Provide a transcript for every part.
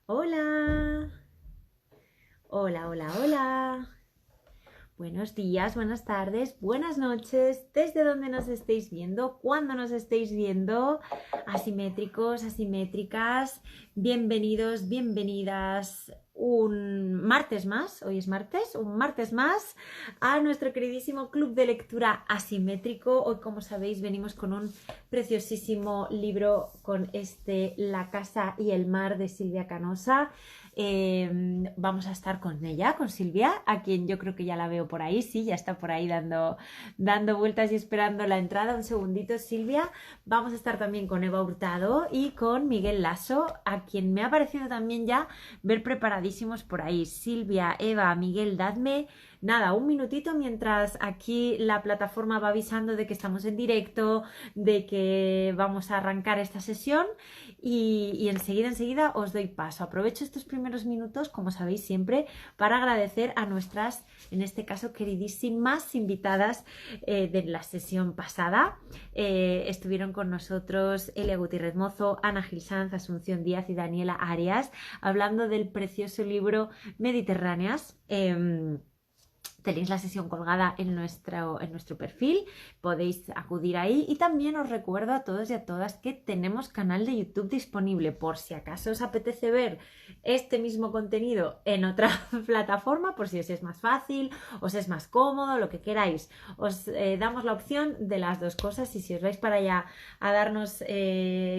Hola, hola, hola, hola. Buenos días, buenas tardes, buenas noches, desde donde nos estéis viendo, cuándo nos estéis viendo, asimétricos, asimétricas, bienvenidos, bienvenidas. Un martes más, hoy es martes, un martes más a nuestro queridísimo club de lectura asimétrico. Hoy, como sabéis, venimos con un preciosísimo libro con La casa y el mar de Silvia Canosa. Vamos a estar con ella, con Silvia, a quien yo creo que ya la veo por ahí, sí, ya está por ahí dando vueltas y esperando la entrada. Un segundito, Silvia. Vamos a estar también con Eva Hurtado y con Miguel Lasso, a quien me ha parecido también ya ver preparadísimos por ahí. Silvia, Eva, Miguel, dadme nada, un minutito mientras aquí la plataforma va avisando de que estamos en directo, de que vamos a arrancar esta sesión y enseguida os doy paso. Aprovecho estos primeros minutos, como sabéis siempre, para agradecer a nuestras, en este caso, queridísimas invitadas de la sesión pasada. Estuvieron con nosotros Elia Gutiérrez Mozo, Ana Gil Sanz, Asunción Díaz y Daniela Arias, hablando del precioso libro Mediterráneas. Tenéis la sesión colgada en nuestro perfil, podéis acudir ahí y también os recuerdo a todos y a todas que tenemos canal de YouTube disponible por si acaso os apetece ver este mismo contenido en otra plataforma, por si os es más fácil, os es más cómodo, lo que queráis. Os damos la opción de las dos cosas y si os vais para allá a darnos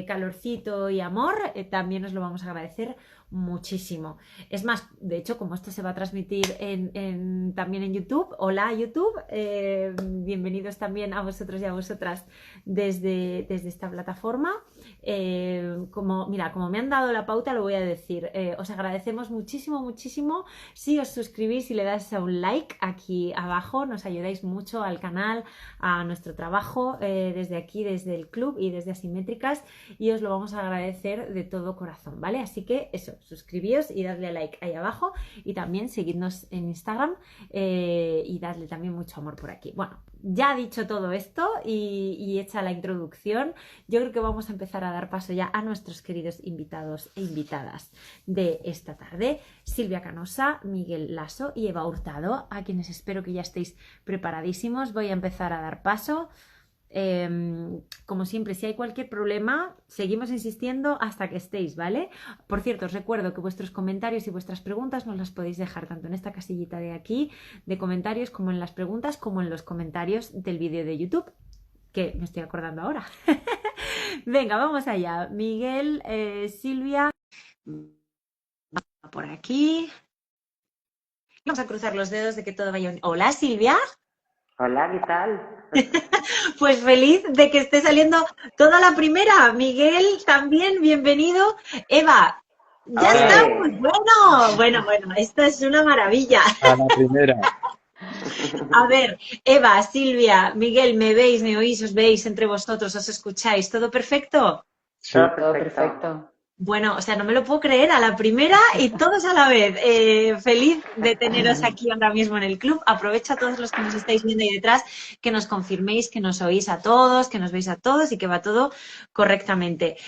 calorcito y amor, también os lo vamos a agradecer muchísimo. Es más, de hecho, como esto se va a transmitir también en YouTube, hola YouTube, bienvenidos también a vosotros y a vosotras desde esta plataforma. Como me han dado la pauta, lo voy a decir. Os agradecemos muchísimo, muchísimo si os suscribís y le dais a un like aquí abajo, nos ayudáis mucho al canal, a nuestro trabajo desde aquí, desde el club y desde Asimétricas, y os lo vamos a agradecer de todo corazón, ¿vale? Así que eso, suscribíos y dadle a like ahí abajo y también seguidnos en Instagram y dadle también mucho amor por aquí. Bueno, ya dicho todo esto y hecha la introducción, yo creo que vamos a empezar a dar paso ya a nuestros queridos invitados e invitadas de esta tarde, Silvia Canosa, Miguel Lasso y Eva Hurtado, a quienes espero que ya estéis preparadísimos. Voy a empezar a dar paso. Como siempre, si hay cualquier problema, seguimos insistiendo hasta que estéis, ¿vale? Por cierto, os recuerdo que vuestros comentarios y vuestras preguntas nos las podéis dejar tanto en esta casillita de aquí, de comentarios, como en las preguntas, como en los comentarios del vídeo de YouTube, que me estoy acordando ahora. Venga, vamos allá. Miguel, Silvia, por aquí. Vamos a cruzar los dedos de que todo vaya bien. Hola, Silvia. Hola, ¿qué tal? Pues feliz de que esté saliendo toda la primera. Miguel, también bienvenido. Eva, ya estamos. ¡Ole! Bueno, esto es una maravilla. A la primera. A ver, Eva, Silvia, Miguel, ¿me veis, me oís, os veis entre vosotros, os escucháis? ¿Todo perfecto? Sí. Todo Todo perfecto. perfecto. Bueno, o sea, no me lo puedo creer, a la primera y todos a la vez. Feliz de teneros aquí ahora mismo en el club. Aprovecho a todos los que nos estáis viendo ahí detrás que nos confirméis que nos oís a todos, que nos veis a todos y que va todo correctamente.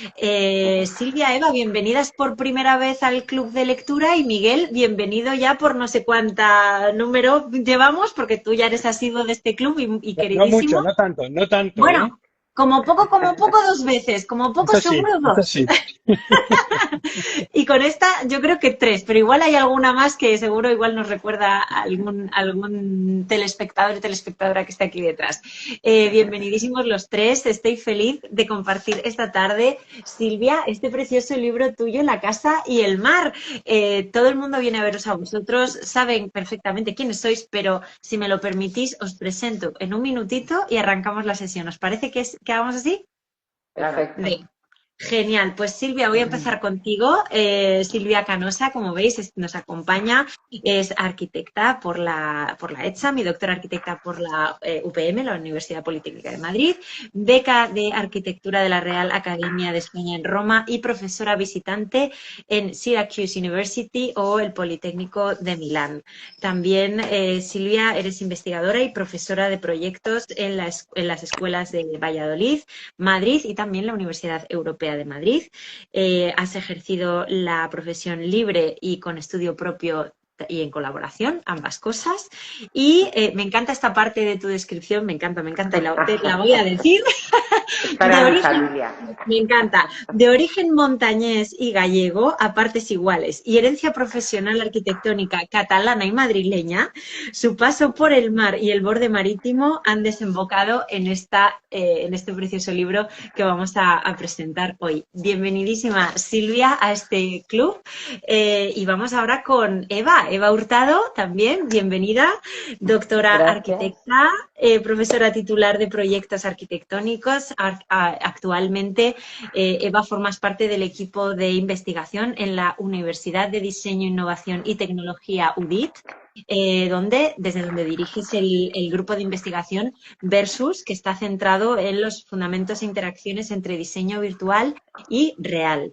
Silvia, Eva, bienvenidas por primera vez al club de lectura y Miguel, bienvenido ya por no sé cuánta número llevamos, porque tú ya eres asiduo de este club y No, no mucho, queridísimo. no tanto, ¿eh? Bueno, como poco dos veces, como poco Eso sí, seguro eso dos. sí. Y con esta yo creo que tres, pero igual hay alguna más que seguro igual nos recuerda a algún telespectador y telespectadora que está aquí detrás. Bienvenidísimos los tres, estoy feliz de compartir esta tarde, Silvia, este precioso libro tuyo, La casa y el mar. Todo el mundo viene a veros a vosotros, saben perfectamente quiénes sois, pero si me lo permitís os presento en un minutito y arrancamos la sesión. ¿Os parece que hagamos así? Claro. Perfecto. Genial, pues Silvia, voy a empezar contigo. Silvia Canosa, como veis, nos acompaña, es arquitecta por la ETSAM y doctora arquitecta por la UPM, la Universidad Politécnica de Madrid, beca de arquitectura de la Real Academia de España en Roma y profesora visitante en Syracuse University o el Politécnico de Milán. También, Silvia, eres investigadora y profesora de proyectos en las escuelas de Valladolid, Madrid y también la Universidad Europea Europea de Madrid. Has ejercido la profesión libre y con estudio propio y en colaboración, ambas cosas. Y me encanta esta parte de tu descripción, me encanta, y la voy a decir. Me encanta. De origen montañés y gallego a partes iguales y herencia profesional arquitectónica catalana y madrileña, su paso por el mar y el borde marítimo han desembocado en este precioso libro que vamos a presentar hoy. Bienvenidísima, Silvia, a este club. Y vamos ahora con Eva Hurtado, también, bienvenida, doctora arquitecta, profesora titular de proyectos arquitectónicos. Actualmente, Eva, formas parte del equipo de investigación en la Universidad de Diseño, Innovación y Tecnología UDIT, desde donde diriges el grupo de investigación Versus, que está centrado en los fundamentos e interacciones entre diseño virtual y real.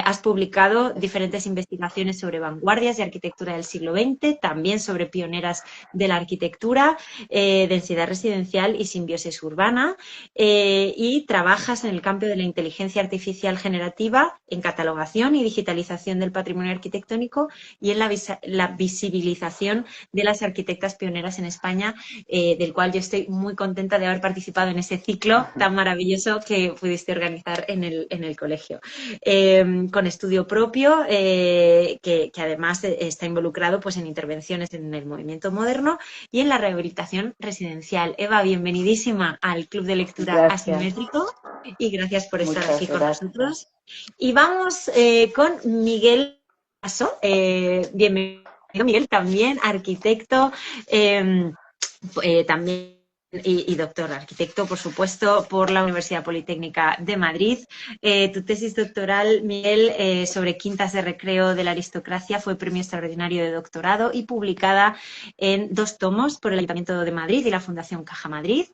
Has publicado diferentes investigaciones sobre vanguardias de arquitectura del siglo XX, también sobre pioneras de la arquitectura, densidad residencial y simbiosis urbana, y trabajas en el campo de la inteligencia artificial generativa, en catalogación y digitalización del patrimonio arquitectónico y en la visibilización de las arquitectas pioneras en España, del cual yo estoy muy contenta de haber participado en ese ciclo tan maravilloso que pudiste organizar en el colegio. Con estudio propio, que además está involucrado pues, en intervenciones en el movimiento moderno y en la rehabilitación residencial. Eva, bienvenidísima al Club de Lectura Asimétrico y gracias por estar aquí con nosotros. Y vamos con Miguel Paso. Bienvenido, Miguel, también arquitecto, también y doctor arquitecto, por supuesto, por la Universidad Politécnica de Madrid. Tu tesis doctoral, Miguel, sobre quintas de recreo de la aristocracia fue premio extraordinario de doctorado y publicada en 2 tomos por el Ayuntamiento de Madrid y la Fundación Caja Madrid.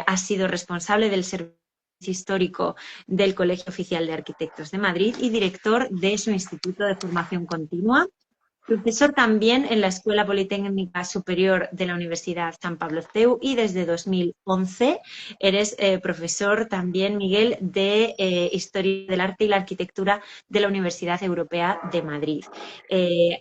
Ha sido responsable del servicio histórico del Colegio Oficial de Arquitectos de Madrid y director de su Instituto de Formación Continua. Profesor también en la Escuela Politécnica Superior de la Universidad San Pablo CEU y desde 2011 eres profesor también, Miguel, de Historia del Arte y la Arquitectura de la Universidad Europea de Madrid.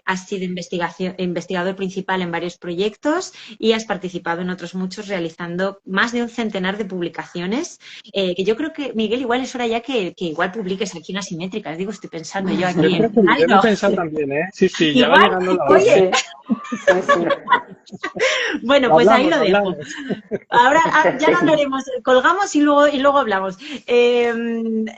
Has sido investigador principal en varios proyectos y has participado en otros muchos realizando más de un centenar de publicaciones, que yo creo que, Miguel, igual es hora ya que igual publiques aquí en Asimétricas. Digo, estoy pensando yo aquí. Yo lo he pensado también, ¿eh? Sí, ya va llegando la hora. Oye. Bueno, pues ahí lo dejo. Ahora ya lo hablaremos, colgamos y luego hablamos.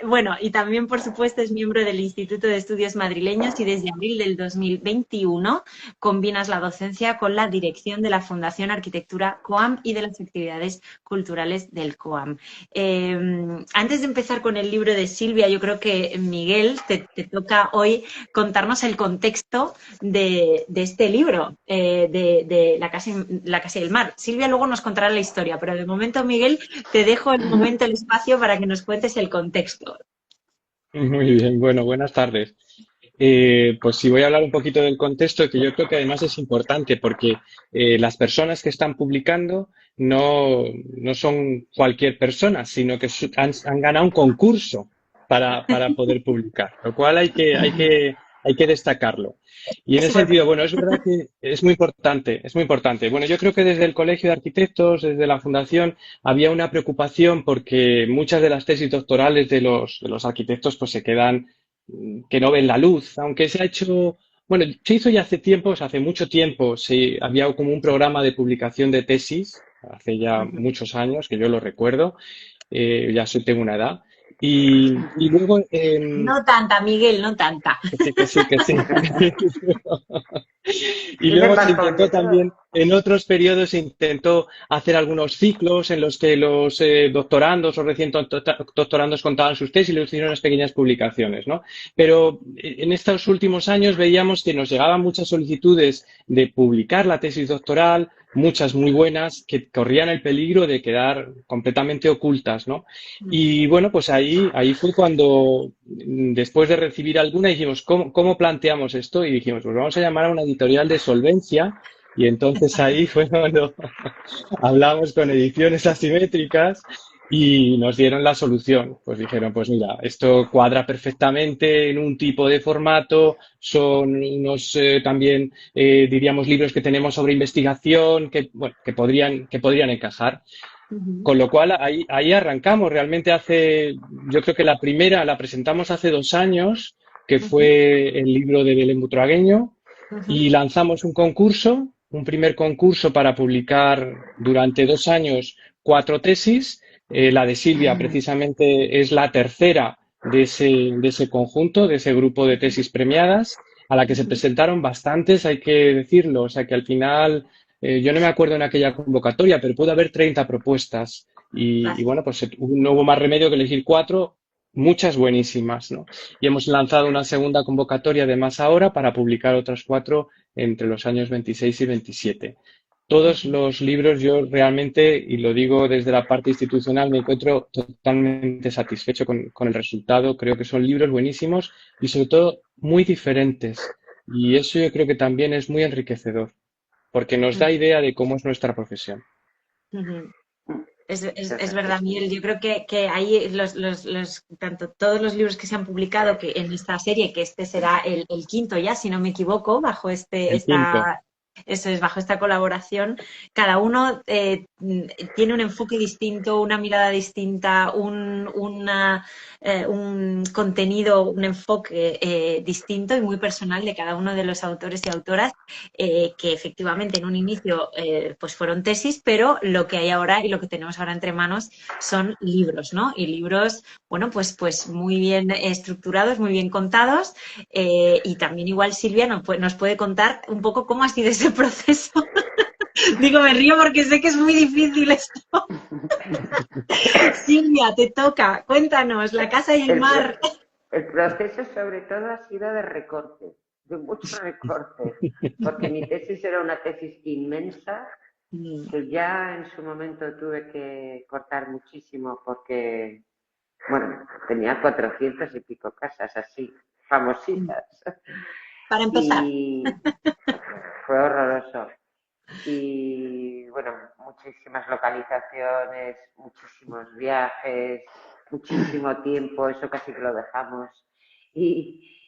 Bueno, y también, por supuesto, es miembro del Instituto de Estudios Madrileños y desde abril del 2021 combinas la docencia con la dirección de la Fundación Arquitectura COAM y de las actividades culturales del COAM. Antes de empezar con el libro de Silvia, yo creo que, Miguel, te toca hoy contarnos el contexto de este libro, de la casa y el mar. Silvia luego nos contará la historia, pero de momento, Miguel, te dejo el espacio para que nos cuentes el contexto. Muy bien, bueno, buenas tardes. Pues sí, voy a hablar un poquito del contexto, que yo creo que además es importante porque las personas que están publicando no son cualquier persona, sino que han ganado un concurso para poder publicar, lo cual hay que destacarlo. Y en ese sentido, bueno, es verdad que es muy importante, es muy importante. Bueno, yo creo que desde el Colegio de Arquitectos, desde la Fundación, había una preocupación porque muchas de las tesis doctorales de los arquitectos pues se quedan, que no ven la luz, aunque se ha hecho, bueno, se hizo ya hace mucho tiempo, había como un programa de publicación de tesis, hace ya muchos años, que yo lo recuerdo, tengo una edad. Y luego... No tanta, Miguel, no tanta. Que sí. Y luego se intentó también, en otros periodos se intentó hacer algunos ciclos en los que los doctorandos o recién doctorandos contaban sus tesis y le hicieron unas pequeñas publicaciones, ¿no? Pero en estos últimos años veíamos que nos llegaban muchas solicitudes de publicar la tesis doctoral, muchas muy buenas, que corrían el peligro de quedar completamente ocultas, ¿no? Y bueno, pues ahí fue cuando, después de recibir alguna, dijimos, ¿cómo planteamos esto? Y dijimos, pues vamos a llamar a una editorial de solvencia. Y entonces ahí fue cuando hablamos con Ediciones Asimétricas y nos dieron la solución. Pues dijeron, pues mira, esto cuadra perfectamente en un tipo de formato, son unos también, diríamos, libros que tenemos sobre investigación que, bueno, que podrían encajar. Ujú, Con lo cual, ahí arrancamos. Realmente yo creo que la primera la presentamos hace 2 años, que ujú, fue el libro de Belén Butragueño, ujú, y lanzamos un concurso, un primer concurso para publicar durante 2 años 4 tesis. La de Silvia, precisamente, es la tercera de ese conjunto, de ese grupo de tesis premiadas, a la que se ujú. presentaron bastantes, hay que decirlo. O sea que al final yo no me acuerdo en aquella convocatoria, pero pudo haber 30 propuestas. Y Gracias. bueno, pues no hubo más remedio que elegir 4, muchas buenísimas, ¿no? Y hemos lanzado una segunda convocatoria de más ahora para publicar otras 4 entre los años 26 y 27. Todos Ujú, los libros yo realmente, y lo digo desde la parte institucional, me encuentro totalmente satisfecho con el resultado. Creo que son libros buenísimos y sobre todo muy diferentes. Y eso yo creo que también es muy enriquecedor porque nos da ujú, idea de cómo es nuestra profesión. ujú. Es Exacto. verdad, Miguel. Yo creo que ahí tanto todos los libros que se han publicado que en esta serie, que este será el quinto ya, si no me equivoco, bajo El quinto. eso es, bajo esta colaboración, cada uno tiene un enfoque distinto, una mirada distinta, un contenido, un enfoque distinto y muy personal de cada uno de los autores y autoras que efectivamente en un inicio pues fueron tesis, pero lo que hay ahora y lo que tenemos ahora entre manos son libros, ¿no? Y libros, bueno, pues muy bien estructurados, muy bien contados y también igual Silvia nos puede contar un poco cómo ha sido ese proceso. Digo, me río porque sé que es muy difícil esto. Silvia, te toca, cuéntanos, la casa y el El, pro- mar. el proceso sobre todo ha sido de recorte, de mucho recorte, porque mi tesis era una tesis inmensa Mm, que ya en su momento tuve que cortar muchísimo porque, bueno, tenía 400 y pico casas así, mm. famositas. Para empezar. Y fue horroroso. Y bueno, muchísimas localizaciones, muchísimos viajes, muchísimo tiempo, eso casi que lo dejamos. Y,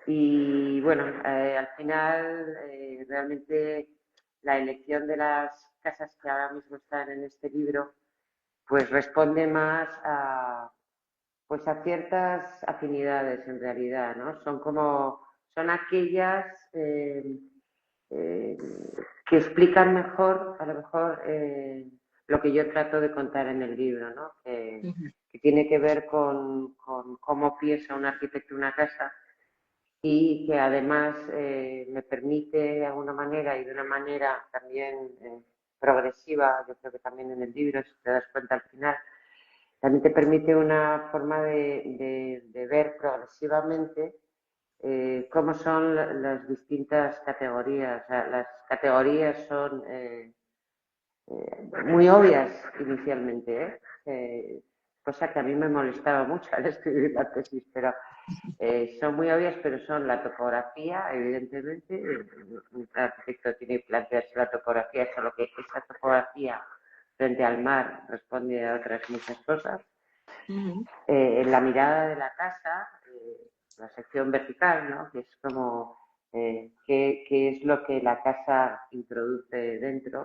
y bueno, al final realmente la elección de las casas que ahora mismo están en este libro pues responde más a, pues a ciertas afinidades en realidad, ¿no? Son aquellas eh, que explican mejor, a lo mejor, lo que yo trato de contar en el libro, ¿no? Que tiene que ver con cómo piensa un arquitecto una casa y que además me permite de alguna manera y de una manera también progresiva, yo creo que también en el libro, si te das cuenta al final, también te permite una forma de ver progresivamente cómo son las distintas categorías. O sea, las categorías son muy obvias inicialmente, cosa que a mí me molestaba mucho al escribir la tesis, pero son muy obvias, pero son la topografía, evidentemente. Un arquitecto tiene que plantearse la topografía, solo que esa topografía frente al mar responde a otras muchas cosas. Ujú, En la mirada de la casa, la sección vertical, ¿no? Que es como qué es lo que la casa introduce dentro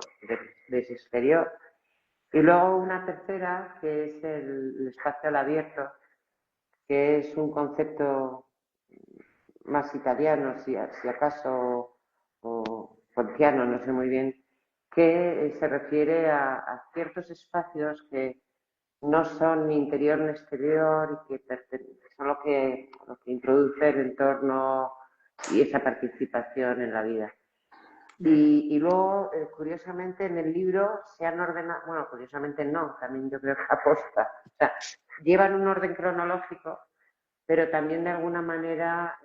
de ese exterior. Y luego una tercera, que es el espacio al abierto, que es un concepto más italiano, si acaso, o pontiano, no sé muy bien, que se refiere a ciertos espacios que no son ni interior ni exterior y que son lo que introduce el entorno y esa participación en la vida. Y luego, curiosamente, en el libro se han ordenado, bueno, curiosamente no, también yo creo que aposta, o sea, llevan un orden cronológico, pero también de alguna manera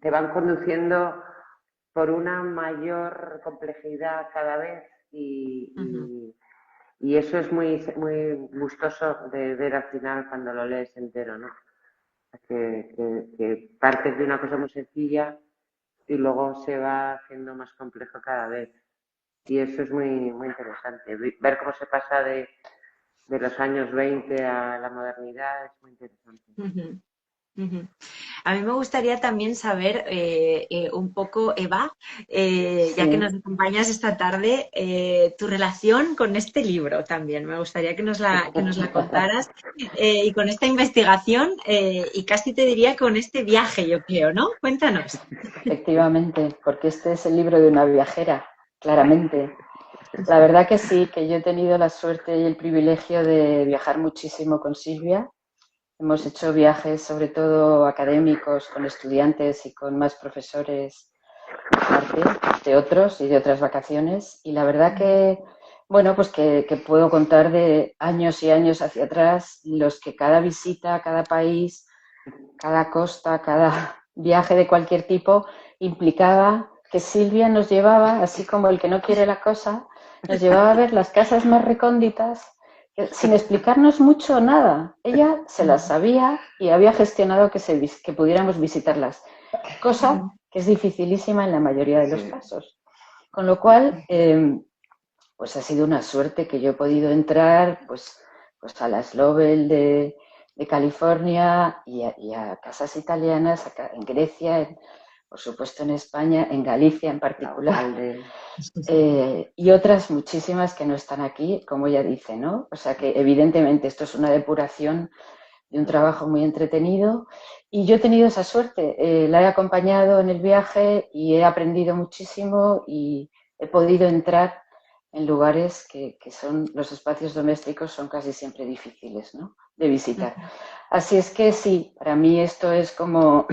te van conduciendo por una mayor complejidad cada vez ujú. y eso es muy, muy gustoso de ver al final cuando lo lees entero, ¿no? Que partes de una cosa muy sencilla y luego se va haciendo más complejo cada vez. Y eso es muy, muy interesante, ver cómo se pasa de los años 20 a la modernidad es muy interesante. Ujú, ujú. A mí me gustaría también saber un poco, Eva, ya que Sí, nos acompañas esta tarde, tu relación con este libro también. Me gustaría que nos la contaras y con esta investigación y casi te diría con este viaje, yo creo, ¿no? Cuéntanos. efectivamente, porque este es el libro de una viajera, claramente. La verdad que sí, que yo he tenido la suerte y el privilegio de viajar muchísimo con Silvia. Hemos hecho viajes, sobre todo académicos, con estudiantes y con más profesores aparte de otros y de otras vacaciones. Y la verdad que, bueno, pues que puedo contar de años y años hacia atrás los que cada visita, cada país, cada costa, cada viaje de cualquier tipo implicaba que Silvia nos llevaba, así como el que no quiere la cosa, nos llevaba a ver las casas más recónditas sin explicarnos mucho o nada. Ella se las sabía y había gestionado que pudiéramos visitarlas, cosa que es dificilísima en la mayoría de los casos. Con lo cual, pues ha sido una suerte que yo he podido entrar pues a las Lovell de California y a casas italianas acá en Grecia, por supuesto en España, en Galicia en particular, y otras muchísimas que no están aquí, como ella dice, ¿no? O sea que evidentemente esto es una depuración de un trabajo muy entretenido y yo he tenido esa suerte, la he acompañado en el viaje y he aprendido muchísimo y he podido entrar en lugares que son, los espacios domésticos son casi siempre difíciles, ¿no?, de visitar. Así es que sí, para mí esto es como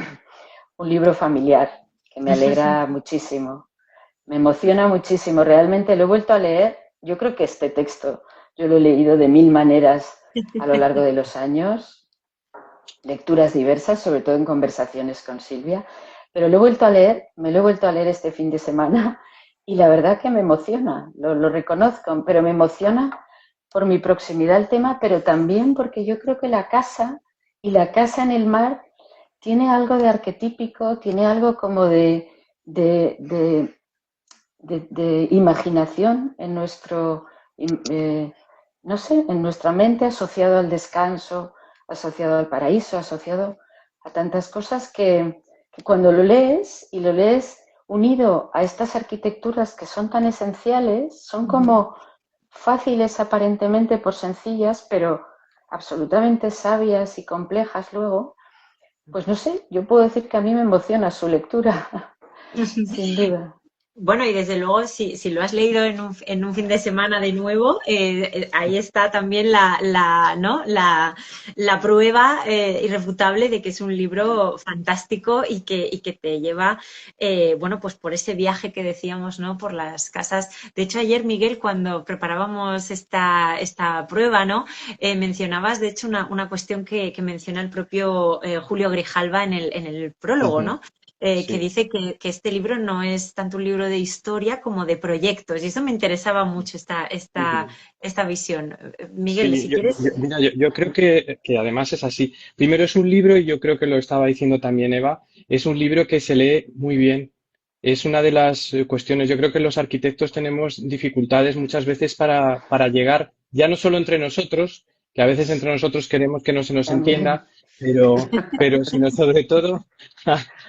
un libro familiar que me alegra muchísimo, me emociona muchísimo, realmente lo he vuelto a leer, yo creo que este texto yo lo he leído de mil maneras a lo largo de los años, lecturas diversas, sobre todo en conversaciones con Silvia, pero lo he vuelto a leer, me lo he vuelto a leer este fin de semana y la verdad que me emociona, lo reconozco, pero me emociona por mi proximidad al tema, pero también porque yo creo que la casa y la casa en el mar tiene algo de arquetípico, tiene algo como de, de, de imaginación en nuestro, no sé, en nuestra mente, asociado al descanso, asociado al paraíso, asociado a tantas cosas que cuando lo lees y lo lees unido a estas arquitecturas que son tan esenciales, son como fáciles aparentemente por sencillas, pero absolutamente sabias y complejas luego, pues no sé, yo puedo decir que a mí me emociona su lectura, sin duda. Bueno, y desde luego, si lo has leído en un fin de semana de nuevo, ahí está también ¿no? La prueba irrefutable de que es un libro fantástico y que te lleva, bueno, pues por ese viaje que decíamos, ¿no? Por las casas. De hecho, ayer, Miguel, cuando preparábamos esta prueba, ¿no? Mencionabas, de hecho, una cuestión que menciona el propio Julio Grijalva en el prólogo, Ujú, ¿no? Que sí. dice que este libro no es tanto un libro de historia como de proyectos. Y eso me interesaba mucho, Ujú. esta visión. Miguel, Sí, si quieres. mira, yo creo que además es así. Primero es un libro, y yo creo que lo estaba diciendo también Eva, es un libro que se lee muy bien. Es una de las cuestiones, yo creo que los arquitectos tenemos dificultades muchas veces para llegar, ya no solo entre nosotros, que a veces entre nosotros queremos que no se nos También. entienda, pero sino sobre todo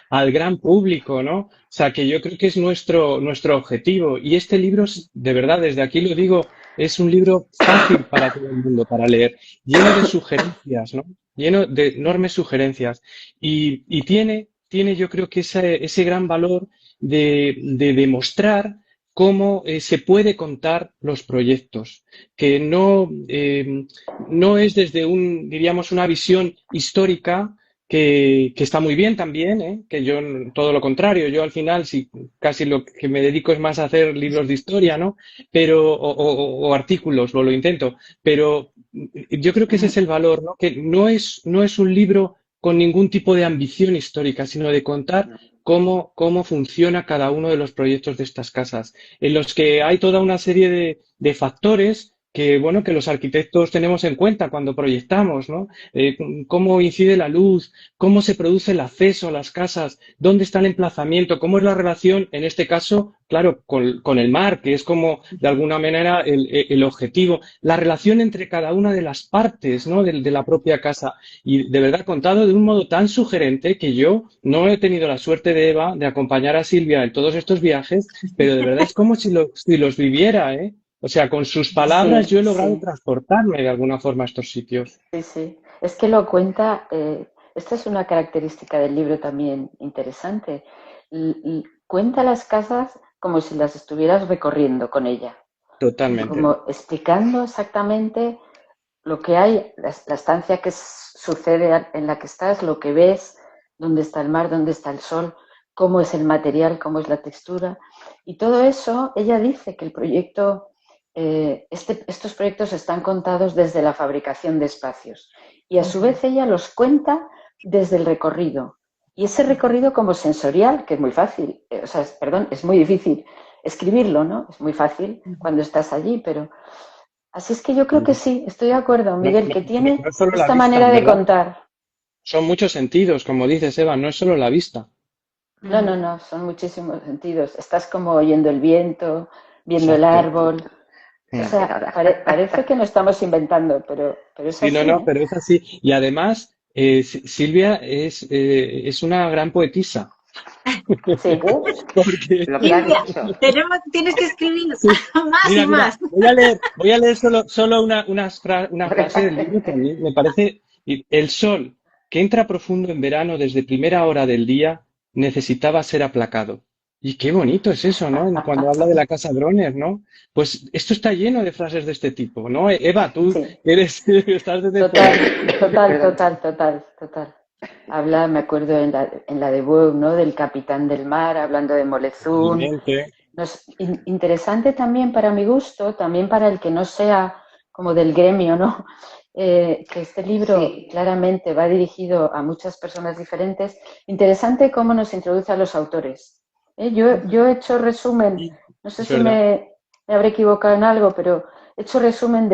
al gran público, ¿no? O sea, que yo creo que es nuestro objetivo. Y este libro, de verdad, desde aquí lo digo, es un libro fácil para todo el mundo para leer, lleno de sugerencias, ¿no? Lleno de enormes sugerencias. Y tiene yo creo que ese gran valor de demostrar cómo se puede contar los proyectos, que no es desde diríamos, una visión histórica que está muy bien también, ¿eh? Que yo todo lo contrario, yo al final sí, casi lo que me dedico es más a hacer libros de historia, ¿no? O artículos, lo intento, pero yo creo que ese es el valor, ¿no? Que no es un libro con ningún tipo de ambición histórica, sino de contar cómo funciona cada uno de los proyectos de estas casas, en los que hay toda una serie de factores bueno, que los arquitectos tenemos en cuenta cuando proyectamos, ¿no? Cómo incide la luz, cómo se produce el acceso a las casas, dónde está el emplazamiento, cómo es la relación, en este caso, claro, con el mar, que es como, de alguna manera, el objetivo, la relación entre cada una de las partes, ¿no? De la propia casa. Y de verdad, contado de un modo tan sugerente que yo no he tenido la suerte de Eva de acompañar a Silvia en todos estos viajes, pero de verdad es como si los viviera, ¿eh? O sea, con sus palabras Sí, yo he logrado sí, transportarme de alguna forma a estos sitios. sí, sí. Es que lo cuenta, esta es una característica del libro también interesante. Cuenta las casas como si las estuvieras recorriendo con ella, Totalmente. como explicando exactamente lo que hay, la estancia que sucede en la que estás, lo que ves, dónde está el mar, dónde está el sol, cómo es el material, cómo es la textura. Y todo eso, ella dice que el proyecto, estos proyectos están contados desde la fabricación de espacios. Y a su vez ella los cuenta desde el recorrido. Y ese recorrido como sensorial, que es muy fácil, o sea, perdón, es muy difícil escribirlo, ¿no? Es muy fácil cuando estás allí, pero así es que yo creo que sí, estoy de acuerdo, No, Miguel, que tiene no es solo la esta vista, manera de ¿verdad? contar. Son muchos sentidos, como dices, Eva, no es solo la vista. No, no, no, son muchísimos sentidos. Estás como oyendo el viento, viendo el Exacto. árbol. O Mm. sea, parece que no estamos inventando, pero es Sí, no, así, no, ¿eh? pero es así. Y además, Silvia es una gran poetisa. Sí, Porque, Lo que ha Silvia, dicho. tienes que escribir sí, más y mira, más. voy a leer solo una frase del libro que a mí me parece, el sol, que entra profundo en verano desde primera hora del día, necesitaba ser aplacado. Y qué bonito es eso, ¿no? Cuando habla de la casa Bronner, ¿no? Pues esto está lleno de frases de este tipo, ¿no? Eva, tú sí, eres, estás desde fuera. total, total. Habla, me acuerdo en la de Bogue, ¿no? Del capitán del mar, hablando de Molezún. Totalmente. No, es interesante también para mi gusto, también para el que no sea como del gremio, ¿no? Que este libro Sí, claramente va dirigido a muchas personas diferentes. Interesante cómo nos introduce a los autores. Yo he hecho resumen, Sí, no sé es si verdad. me habré equivocado en algo, pero he hecho resumen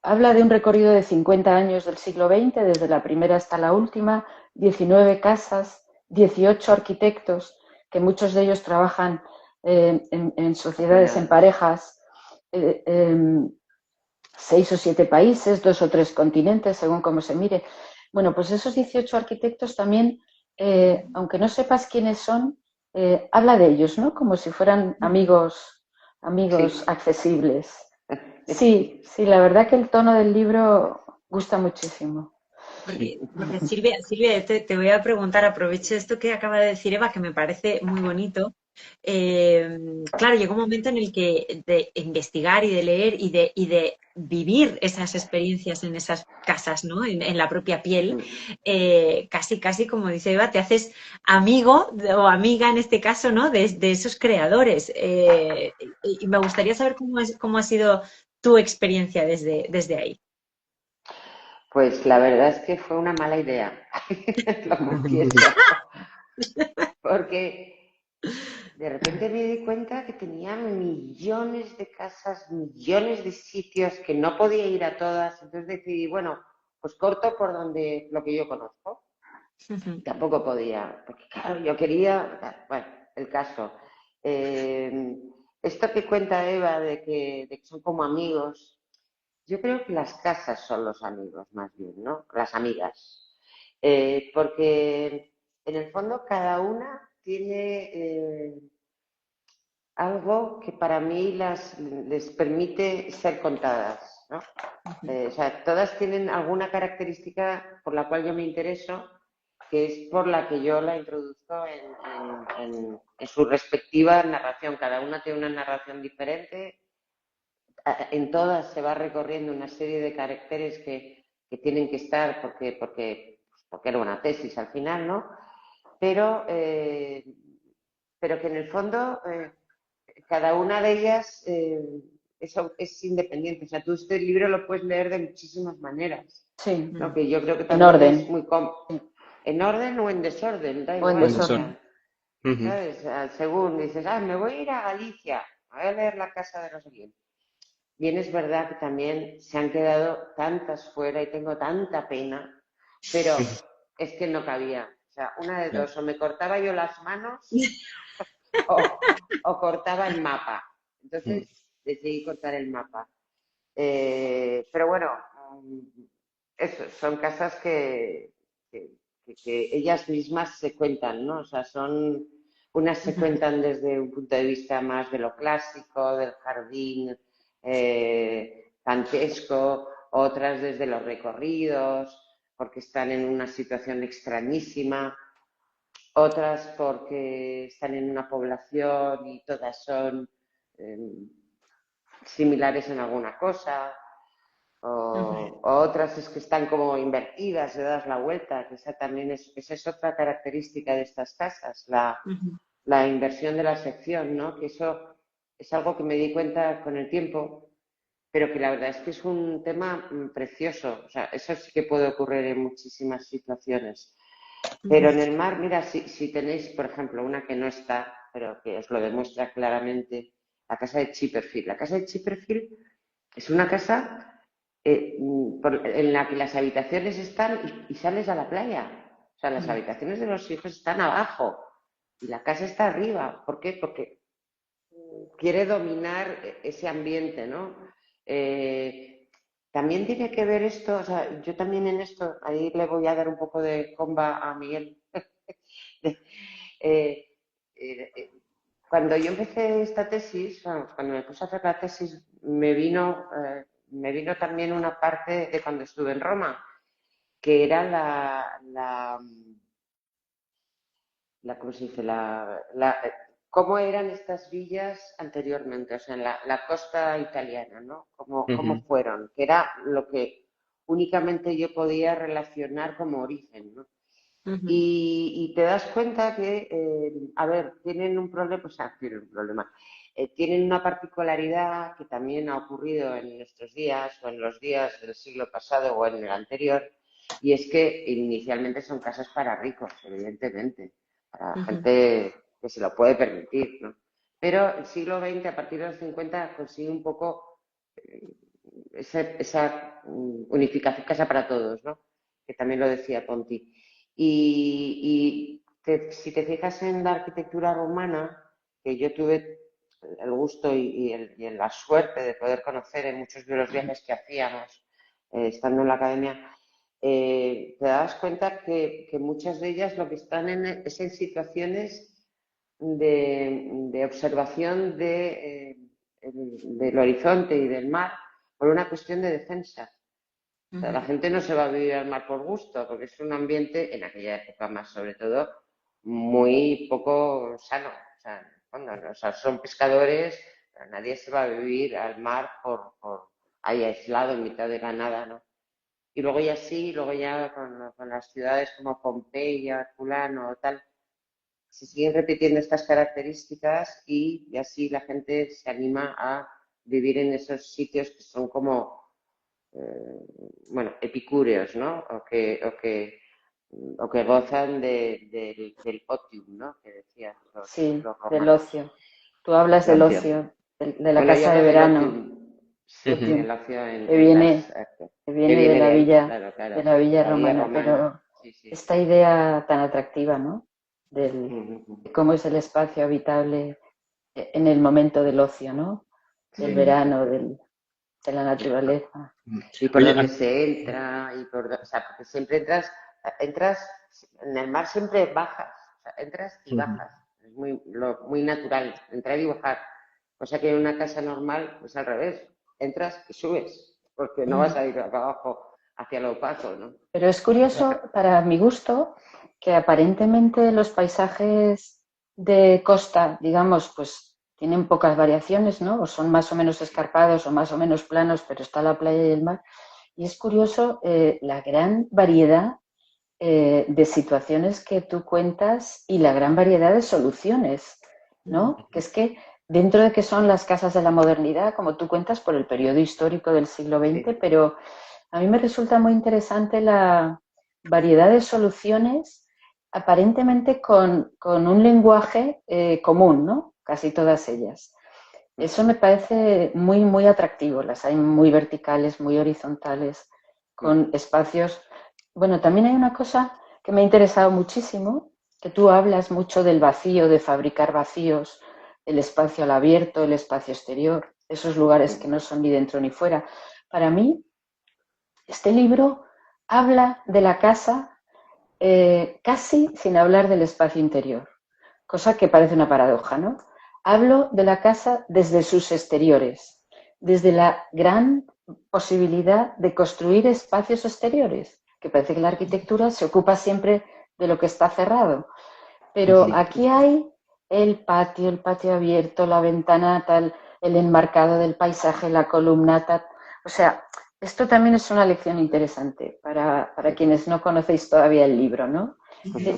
habla de un recorrido de 50 años del siglo XX, desde la primera hasta la última, 19 casas, 18 arquitectos, que muchos de ellos trabajan en sociedades, en bueno, parejas, eh, eh, 6 o 7 países, 2 o 3 continentes, según cómo se mire. Bueno, pues esos 18 arquitectos también, aunque no sepas quiénes son, habla de ellos, ¿no? Como si fueran amigos sí. accesibles. Sí, sí, la verdad que el tono del libro gusta muchísimo. Porque Silvia, te voy a preguntar, aprovecho esto que acaba de decir Eva, que me parece muy bonito. Claro, llegó un momento en el que de investigar y de leer y de vivir esas experiencias en esas casas, ¿no? En la propia piel, casi como dice Eva, te haces amigo o amiga en este caso, ¿no? De esos creadores. Y me gustaría saber cómo ha sido tu experiencia desde ahí. Pues la verdad es que fue una mala idea, lo confieso, porque de repente me di cuenta que tenía millones de casas, millones de sitios, que no podía ir a todas, entonces decidí, bueno, pues corto por donde lo que yo conozco. Tampoco podía, porque claro, yo quería, bueno, el caso. Eh, Esto que cuenta Eva de que son como amigos, yo creo que las casas son los amigos más bien, ¿no? Las amigas. Porque en el fondo cada una tiene algo que para mí les permite ser contadas, ¿no? O sea, todas tienen alguna característica por la cual yo me intereso, que es por la que yo la introduzco en su respectiva narración. Cada una tiene una narración diferente. En todas se va recorriendo una serie de caracteres que tienen que estar porque era una tesis al final, ¿no? Pero, eh, pero que en el fondo cada una de ellas es independiente. O sea, tú este libro lo puedes leer de muchísimas maneras, Sí, ¿no? Que yo creo que en también es orden, muy sí, en orden o en desorden, da o en igual. O Eso. desorden. sea, Ujú. ¿sabes? Según dices, me voy a ir a Galicia, voy a leer la casa de no sé quién. Bien es verdad que también se han quedado tantas fuera y tengo tanta pena, pero es que no cabía. O sea, una de Claro. dos, o me cortaba yo las manos o cortaba el mapa. Mm. Entonces decidí cortar el mapa. Pero bueno, eso, son casas que ellas mismas se cuentan, ¿no? O sea, unas se cuentan desde un punto de vista más de lo clásico, del jardín dantesco, otras desde los recorridos, porque están en una situación extrañísima, otras porque están en una población y todas son eh, similares en alguna cosa, o otras es que están como invertidas, le das la vuelta, que esa es otra característica de estas casas, la inversión de la sección, ¿no? Que eso es algo que me di cuenta con el tiempo, pero que la verdad es que es un tema precioso. O sea, eso sí que puede ocurrir en muchísimas situaciones. Pero en el mar, mira, si tenéis, por ejemplo, una que no está, pero que os lo demuestra claramente, la casa de Chipperfield. La casa de Chipperfield es una casa en la que las habitaciones están y sales a la playa. O sea, las habitaciones de los hijos están abajo y la casa está arriba. ¿Por qué? Porque quiere dominar ese ambiente, ¿no? También tiene que ver esto, o sea, yo también en esto, ahí le voy a dar un poco de comba a Miguel. Eh, Cuando yo empecé esta tesis, vamos, cuando me puse a hacer la tesis, me vino también una parte de cuando estuve en Roma, que era ¿cómo se dice? Cómo eran estas villas anteriormente, o sea, en la costa italiana, ¿no? Cómo Ujú. fueron, que era lo que únicamente yo podía relacionar como origen, ¿no? Y te das cuenta que, a ver, tienen un problema, o sea, tienen un problema, tienen una particularidad que también ha ocurrido en nuestros días o en los días del siglo pasado o en el anterior, y es que inicialmente son casas para ricos, evidentemente, para gente que se lo puede permitir, ¿no? Pero el siglo XX, a partir de los 50, consigue un poco eh, esa unificación, casa para todos, ¿no? Que también lo decía Ponti. Si te fijas en la arquitectura romana, que yo tuve el gusto y la suerte de poder conocer en muchos de los viajes que hacíamos estando en la academia, te das cuenta que muchas de ellas lo que están es en situaciones de observación del horizonte y del mar por una cuestión de defensa. O sea, la gente no se va a vivir al mar por gusto, porque es un ambiente, en aquella época más sobre todo, muy poco sano. O sea, bueno, o sea, son pescadores, pero nadie se va a vivir al mar por ahí aislado en mitad de la nada, ¿no? Y luego ya sí, luego ya con las ciudades como Pompeya, Herculano o tal, se siguen repitiendo estas características y así la gente se anima a vivir en esos sitios que son como bueno, epicúreos, ¿no? O que gozan del otium, ¿no? Que decían Sí, los del romanos. ocio. Tú hablas El del ocio. ocio, de la Bueno, yo casa de hablo del verano, otium. Sí, Ujú. otium, del ocio que en las... viene, que que viene viene de ahí, de claro. la villa La villa romana, romana. pero Sí, sí. esta idea tan atractiva, ¿no? Ujú. De cómo es el espacio habitable en el momento del ocio, ¿no? Del Sí. verano, de la naturaleza. Y por Oye, donde se entra, o sea, porque siempre entras, en el mar siempre bajas, o sea, entras y ujú. bajas, es muy natural, entrar y bajar, cosa que en una casa normal es al revés, entras y subes, porque no vas a ir acá abajo hacia lo opaco, ¿no? Pero es curioso, para mi gusto, que aparentemente los paisajes de costa, digamos, pues tienen pocas variaciones, ¿no? O son más o menos escarpados o más o menos planos, pero está la playa y el mar. Y es curioso la gran variedad de situaciones que tú cuentas y la gran variedad de soluciones, ¿no? Que es que dentro de que son las casas de la modernidad, como tú cuentas, por el periodo histórico del siglo XX, Sí. pero a mí me resulta muy interesante la variedad de soluciones aparentemente con un lenguaje común, ¿no? Casi todas ellas. Eso me parece muy, muy atractivo. Las hay muy verticales, muy horizontales, con espacios. Bueno, también hay una cosa que me ha interesado muchísimo, que tú hablas mucho del vacío, de fabricar vacíos, el espacio al abierto, el espacio exterior, esos lugares que no son ni dentro ni fuera. Para mí, este libro habla de la casa casi sin hablar del espacio interior, cosa que parece una paradoja, ¿no? Hablo de la casa desde sus exteriores, desde la gran posibilidad de construir espacios exteriores, que parece que la arquitectura se ocupa siempre de lo que está cerrado. Pero aquí hay el patio abierto, la ventana tal, el enmarcado del paisaje, la columnata. O sea, esto también es una lección interesante para quienes no conocéis todavía el libro, ¿no?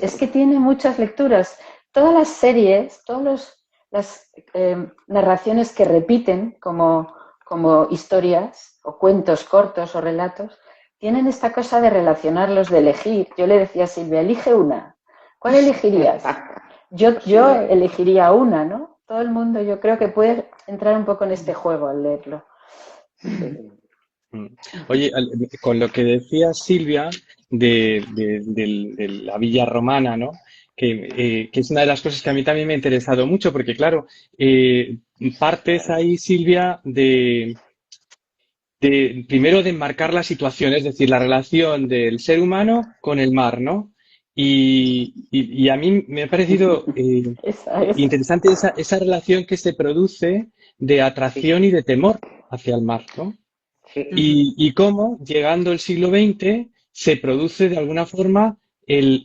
Es que tiene muchas lecturas. Todas las series, todas las narraciones que repiten como historias o cuentos cortos o relatos, tienen esta cosa de relacionarlos, de elegir. Yo le decía a Silvia, elige una. ¿Cuál elegirías? Yo elegiría una, ¿no? Todo el mundo yo creo que puede entrar un poco en este juego al leerlo. Oye, con lo que decía Silvia de la Villa Romana, ¿no? Que es una de las cosas que a mí también me ha interesado mucho, porque claro, partes ahí, Silvia, primero de enmarcar la situación, es decir, la relación del ser humano con el mar, ¿no? Y a mí me ha parecido Esa es. interesante esa relación que se produce de atracción y de temor hacia el mar, ¿no? Sí. Y cómo, llegando el siglo XX, se produce de alguna forma el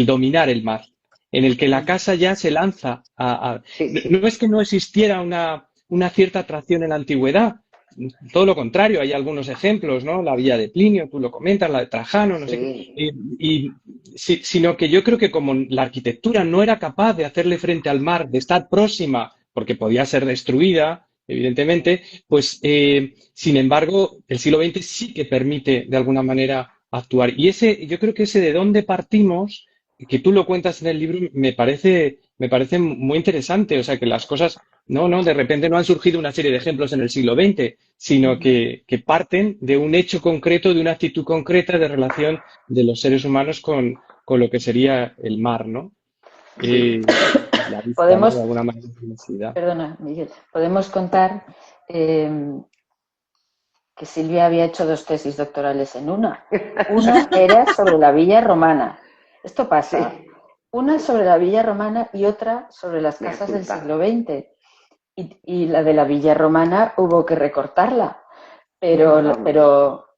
dominar el mar, en el que la casa ya se lanza Sí. No es que no existiera una cierta atracción en la antigüedad, todo lo contrario, hay algunos ejemplos, ¿no? La villa de Plinio, tú lo comentas, la de Trajano, no sé qué, sino que yo creo que como la arquitectura no era capaz de hacerle frente al mar, de estar próxima, porque podía ser destruida, evidentemente, pues sin embargo, el siglo XX sí que permite de alguna manera actuar. Y yo creo que ese de dónde partimos, que tú lo cuentas en el libro, me parece muy interesante. O sea, que las cosas, de repente no han surgido una serie de ejemplos en el siglo XX, sino que parten de un hecho concreto, de una actitud concreta de relación de los seres humanos con lo que sería el mar, ¿no? La vista, ¿no? De Podemos, alguna manera, de la ciudad. perdona, Miguel, podemos contar que Silvia había hecho 2 tesis doctorales en una. Una era sobre la Villa Romana. Esto pasa. Sí. Una sobre la Villa Romana y otra sobre las Me casas del apunta. siglo XX. Y la de la Villa Romana hubo que recortarla, pero Me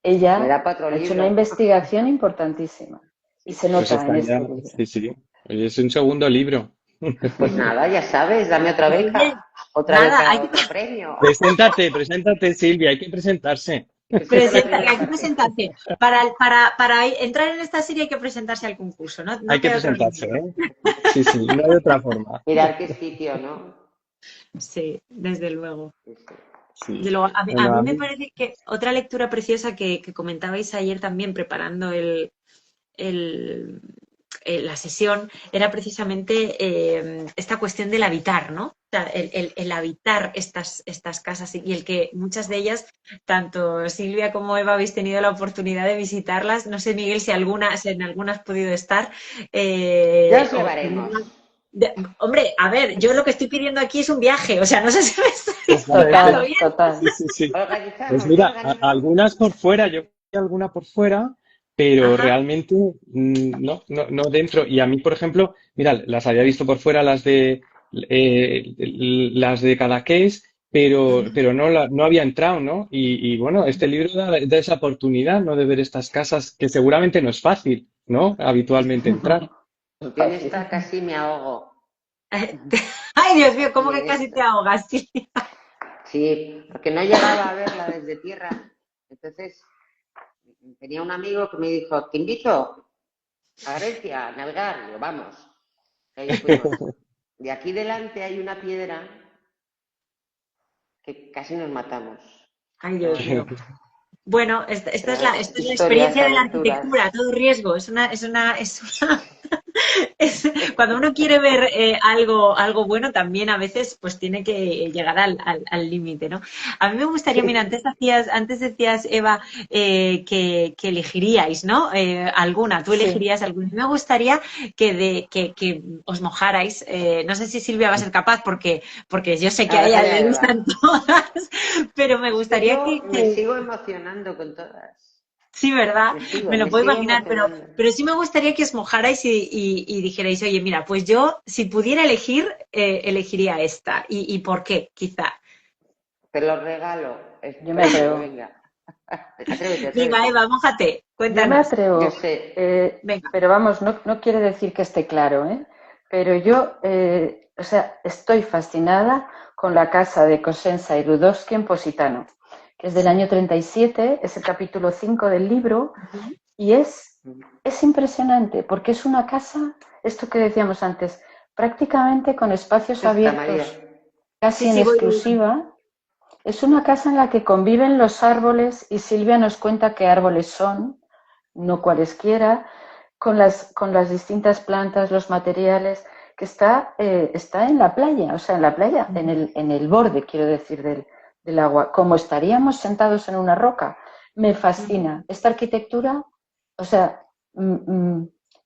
ella da para otro ha hecho libro. una investigación importantísima y se Pues nota está en ya, este libro. sí. Oye, es un segundo libro. Pues nada, ya sabes, dame otra Oye, beca. Otra nada, beca, hay que, otro premio. Preséntate, Silvia, hay que presentarse. Esa es la primera hay que presentarse. Para entrar en esta serie hay que presentarse al concurso, ¿no? Hay No que queda otro presentarse, remedio. ¿eh? Sí, no hay otra forma. Mirar qué sitio, ¿no? Sí, desde luego. Sí, sí. Desde Sí. luego. A Bueno, mí me parece que otra lectura preciosa que comentabais ayer también preparando el- la sesión era precisamente esta cuestión del habitar, ¿no? O sea, el habitar estas casas y el que muchas de ellas, tanto Silvia como Eva, habéis tenido la oportunidad de visitarlas. No sé, Miguel, si en alguna has podido estar. Ya os llevaremos. Hombre, a ver, yo lo que estoy pidiendo aquí es un viaje, o sea, no sé si me estoy explicando Total, bien. total. Sí. Pues Organizamos, ya mira, organizamos. algunas por fuera, yo vi alguna por fuera, pero Ajá. realmente no dentro. Y a mí, por ejemplo, mira, las había visto por fuera las de Cadaqués, pero no había entrado, ¿no? Y bueno, este libro da esa oportunidad, ¿no? De ver estas casas que seguramente no es fácil, ¿no? Habitualmente entrar. Yo en esta casi me ahogo. Ay, Dios mío, Sí, ¿cómo que en casi te esta. ahogas? Sí. Sí, porque no llegaba a verla desde tierra. Entonces, tenía un amigo que me dijo, te invito a Grecia a navegar. Y yo, vamos. Y ahí fuimos. De aquí delante hay una piedra que casi nos matamos. Ay, Dios mío. Bueno, esta es la Historias, experiencia de la aventuras. arquitectura, todo riesgo. cuando uno quiere ver algo bueno, también a veces pues tiene que llegar al límite, ¿no? A mí me gustaría, mira, Sí, antes decías, Eva, que elegiríais, ¿no? Alguna, tú Sí, elegirías alguna. Me gustaría que os mojarais. No sé si Silvia va a ser capaz, porque yo sé que a a ella déjale le a gustan Eva. todas, pero me Es que gustaría yo me sigo emocionando con todas. sí, ¿verdad? Me lo Me puedo sigo imaginar, emocionando. pero sí me gustaría que os mojarais y dijerais, oye, mira, pues yo, si pudiera elegir, elegiría esta. ¿Y por qué? Quizá. Te lo regalo. yo me Espérate, atrevo. venga. Atrévete, Venga, atrévete. Eva, mójate, Yo me cuéntanos. Yo atrevo, sé. Venga. pero vamos, no quiere decir que esté claro, ¿eh? Pero yo, o sea, estoy fascinada con la casa de Cosenza y Rudowski en Positano, que es del Sí. año 37, es el capítulo 5 del libro, Ujú. y es impresionante, porque es una casa, esto que decíamos antes, prácticamente con espacios Está María. abiertos, casi Sí, en sí, voy. exclusiva. Es una casa en la que conviven los árboles y Silvia nos cuenta qué árboles son, no cualesquiera, con las distintas plantas, los materiales, que está en la playa, o sea, en la playa, Ujú. en el borde, quiero decir, del agua, como estaríamos sentados en una roca. Me Ujú. fascina. Esta arquitectura, o sea,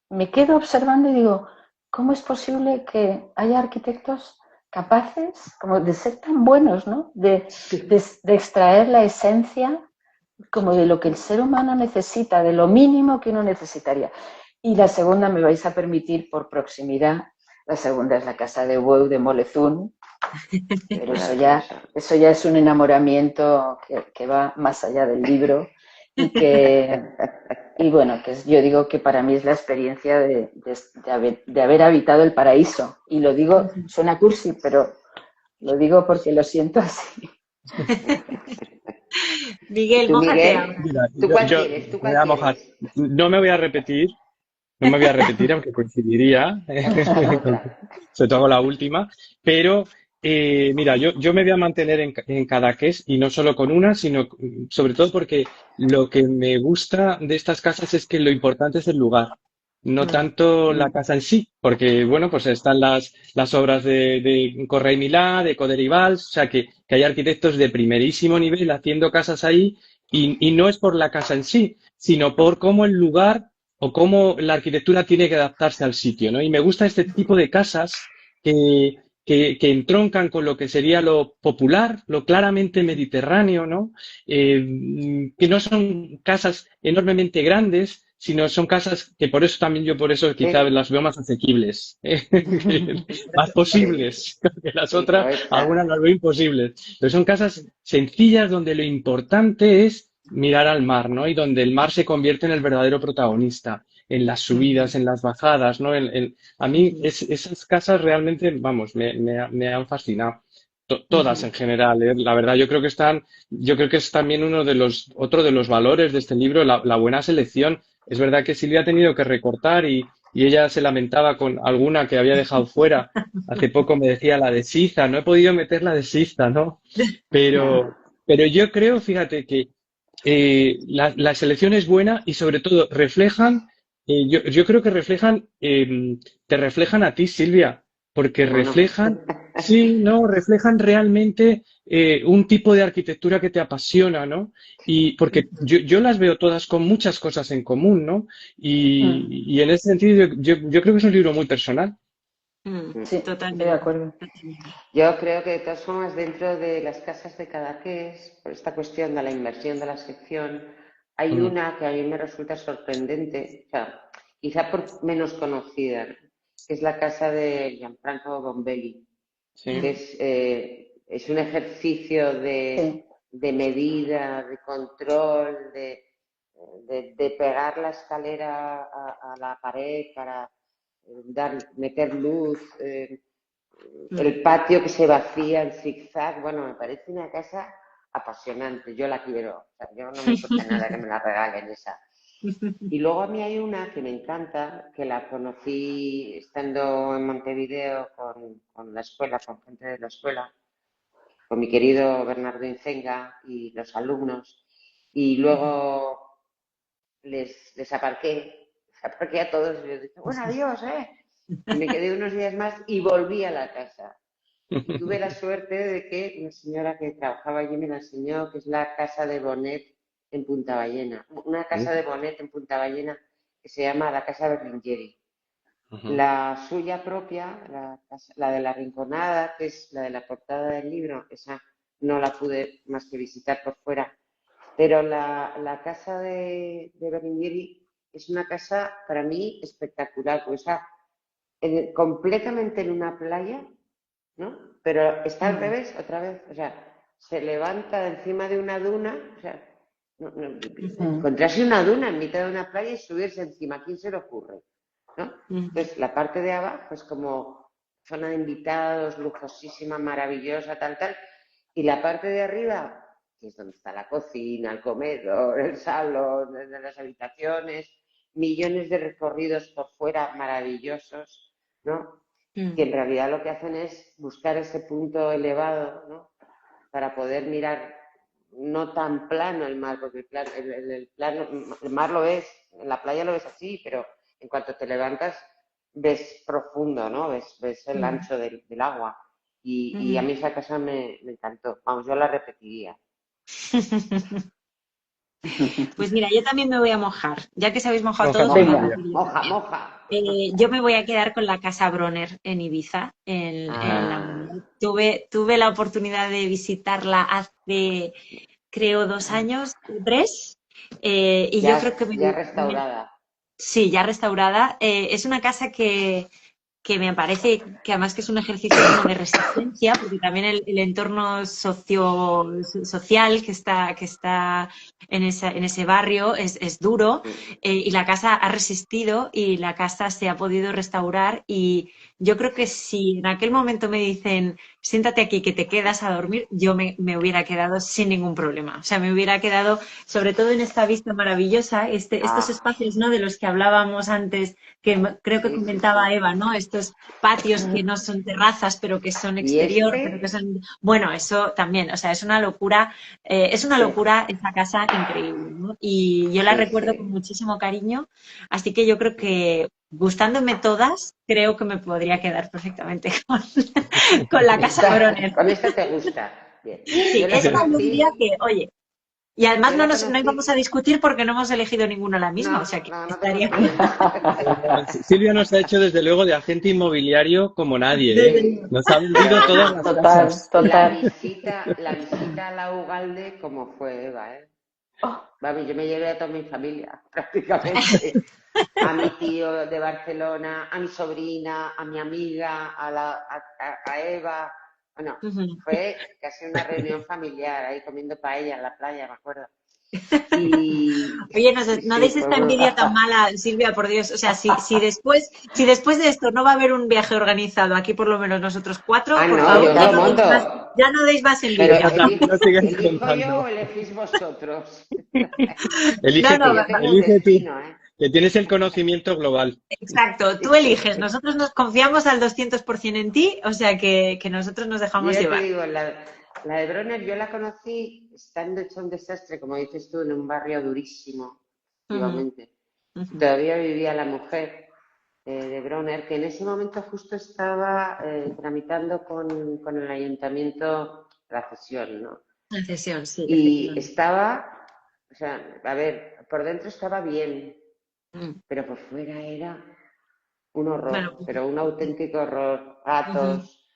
me quedo observando y digo, ¿cómo es posible que haya arquitectos capaces como de ser tan buenos, ¿no? De extraer la esencia como de lo que el ser humano necesita, de lo mínimo que uno necesitaría. Y la segunda, me vais a permitir por proximidad, la segunda es la casa de Bou de Molezún, pero Maravilloso. eso ya es un enamoramiento que va más allá del libro y bueno, yo digo que para mí es la experiencia de haber habitado el paraíso. Y lo digo, Ujú. suena cursi, pero lo digo porque lo siento así. ¿Y Miguel, tú, mójate ahora. Miguel? Mira, ¿Tú yo, cuál yo quieres? ¿Tú me voy cuál a mojar. quieres? No me voy a repetir, no me voy a repetir, aunque coincidiría, sobre todo con la última, pero mira, yo me voy a mantener en Cadaqués y no solo con una, sino sobre todo porque lo que me gusta de estas casas es que lo importante es el lugar, no Mm. tanto la casa en sí, porque bueno, pues están las obras de Corre y Milà, de Coder y Valls, o sea que hay arquitectos de primerísimo nivel haciendo casas ahí y no es por la casa en sí, sino por cómo el lugar o cómo la arquitectura tiene que adaptarse al sitio, ¿no? Y me gusta este tipo de casas que, que entroncan con lo que sería lo popular, lo claramente mediterráneo, ¿no? Que no son casas enormemente grandes, sino son casas que por eso también yo por eso quizá Sí, las veo más asequibles, más sí, posibles, que las sí, otras, algunas poeta. las veo imposibles. Pero son casas sencillas donde lo importante es mirar al mar, ¿no? Y donde el mar se convierte en el verdadero protagonista, en las Ujú. subidas, en las bajadas, ¿no? A mí Ujú. esas casas realmente, vamos, me han fascinado. Todas Ujú. en general, ¿eh? La verdad, yo creo que es también otro de los valores de este libro, la buena selección. Es verdad que Silvia ha tenido que recortar y ella se lamentaba con alguna que había dejado fuera. Hace poco me decía la de Siza, no he podido meter la de Siza, ¿no? Pero, pero yo creo, fíjate, que la selección es buena y sobre todo reflejan, yo creo que reflejan, te reflejan a ti, Silvia, porque Bueno, reflejan, sí, no, reflejan realmente un tipo de arquitectura que te apasiona, ¿no? Y porque yo las veo todas con muchas cosas en común, ¿no? Y en ese sentido yo creo que es un libro muy personal. Mm. Sí, estoy de Totalmente. acuerdo. Totalmente. yo creo que de todas formas dentro de las casas de Cadaqués, por esta cuestión de la inversión de la sección, hay Mm, una que a mí me resulta sorprendente, o sea, quizá por menos conocida, ¿no? Que es la casa de Gianfranco Bombelli, que sí. Mm. es un ejercicio Sí, de medida, de control, de pegar la escalera a la pared para meter luz, Mm. el patio que se vacía en zigzag. Bueno, me parece una casa apasionante, yo la quiero, o sea, yo no me importa nada que me la regalen esa. Y luego a mí hay una que me encanta, que la conocí estando en Montevideo con la escuela, con gente de la escuela, con mi querido Bernardo Incenga y los alumnos. Y luego les aparqué a todos y les dije, bueno, adiós, ¿eh? Y me quedé unos días más y volví a la casa. Y tuve la suerte de que una señora que trabajaba allí me la enseñó, que es la casa de Bonet en Punta Ballena. Una casa de Bonet en Punta Ballena que se llama la Casa Berlingeri. Ujú. La suya propia, la de la Rinconada, que es la de la portada del libro, esa no la pude más que visitar por fuera. Pero la casa de Berlingeri es una casa para mí espectacular, pues está completamente en una playa, ¿no? Pero está al revés, otra vez, o sea, se levanta de encima de una duna, o sea, encontrarse una duna en mitad de una playa y subirse encima, ¿a quién se le ocurre? ¿No? Entonces, la parte de abajo es como zona de invitados, lujosísima, maravillosa, tal, tal, y la parte de arriba, que es donde está la cocina, el comedor, el salón, las habitaciones, millones de recorridos por fuera maravillosos, ¿no? Que en realidad lo que hacen es buscar ese punto elevado, ¿no? Para poder mirar no tan plano el mar, porque el mar lo ves, en la playa lo ves así, pero en cuanto te levantas ves profundo, ¿no? Ves el ancho del agua. Y a mí esa casa me encantó. Vamos, yo la repetiría. Pues mira, yo también me voy a mojar. Ya que se habéis mojado Moja, todos, moja, me Venga, Silvia. mojo yo Moja, también. moja. Yo me voy a quedar con la Casa Bronner en Ibiza, en La Ah, Unión. Tuve la oportunidad de visitarla hace, creo, 2 años, 3, y yo creo que ya restaurada. sí, ya restaurada. Es una casa que me parece que además que es un ejercicio como de resistencia, porque también el entorno social que está en ese barrio es duro, y la casa ha resistido y la casa se ha podido restaurar, y yo creo que si en aquel momento me dicen siéntate aquí que te quedas a dormir, yo me hubiera quedado sin ningún problema. O sea, me hubiera quedado sobre todo en esta vista maravillosa, estos Ah, espacios, ¿no?, de los que hablábamos antes, que creo que sí, sí, sí. comentaba Eva, ¿no? Estos patios que no son terrazas, pero que son Y exterior, pero que son... Bueno, eso también, o sea, es una sí, locura esa casa increíble, ¿no? Y yo la sí, recuerdo con sí. muchísimo cariño, así que yo creo que gustándome todas, creo que me podría quedar perfectamente con la casa Broner. Con esta te gusta. Bien. Sí, Yo la esta yo diría conocí, que, oye, y además yo la no íbamos a conocí. discutir porque no hemos elegido ninguno la misma, o No, sea que no, no te estaría preocupes. bien. Silvia nos ha hecho desde luego de agente inmobiliario como nadie, ¿eh? Desde Sí, luego. Nos ha pero vendido todas además las total, casas. total. la visita a la Ugalde, como fue Eva, ¿eh? Oh, Vamos, yo me llevé a toda mi familia, prácticamente. A mi tío de Barcelona, a mi sobrina, a mi amiga, a Eva. Bueno, Ujú. fue casi una reunión familiar, ahí comiendo paella en la playa, me acuerdo. Y Oye, sí, no sí, deis fue esta muy... envidia tan mala, Silvia, por Dios. O sea, si después de esto no va a haber un viaje organizado, aquí por lo menos nosotros cuatro, Ah, por no, favor, yo ya lo no deis más, monto. ya no deis más Pero envidia. No sigas ¿elijo yo o contando. elegís vosotros? No, Elige no, Que tú, yo tengo un elige tú, destino, ¿eh? que tienes el conocimiento global. exacto, tú eliges. Nosotros nos confiamos al 200% en ti, o sea que nosotros nos Yo dejamos ya te llevar. digo, la de Bronner yo la conocí estando hecho un desastre, como dices tú, en un barrio durísimo, Ujú, efectivamente. ujú, Todavía vivía la mujer de Bronner, que en ese momento justo estaba tramitando con el ayuntamiento la cesión, ¿no? la cesión, sí, Y efectivamente. estaba, o sea, a ver, por dentro estaba bien, Mm. pero por fuera era un Bueno, horror, pero un auténtico horror. ujú, Gatos,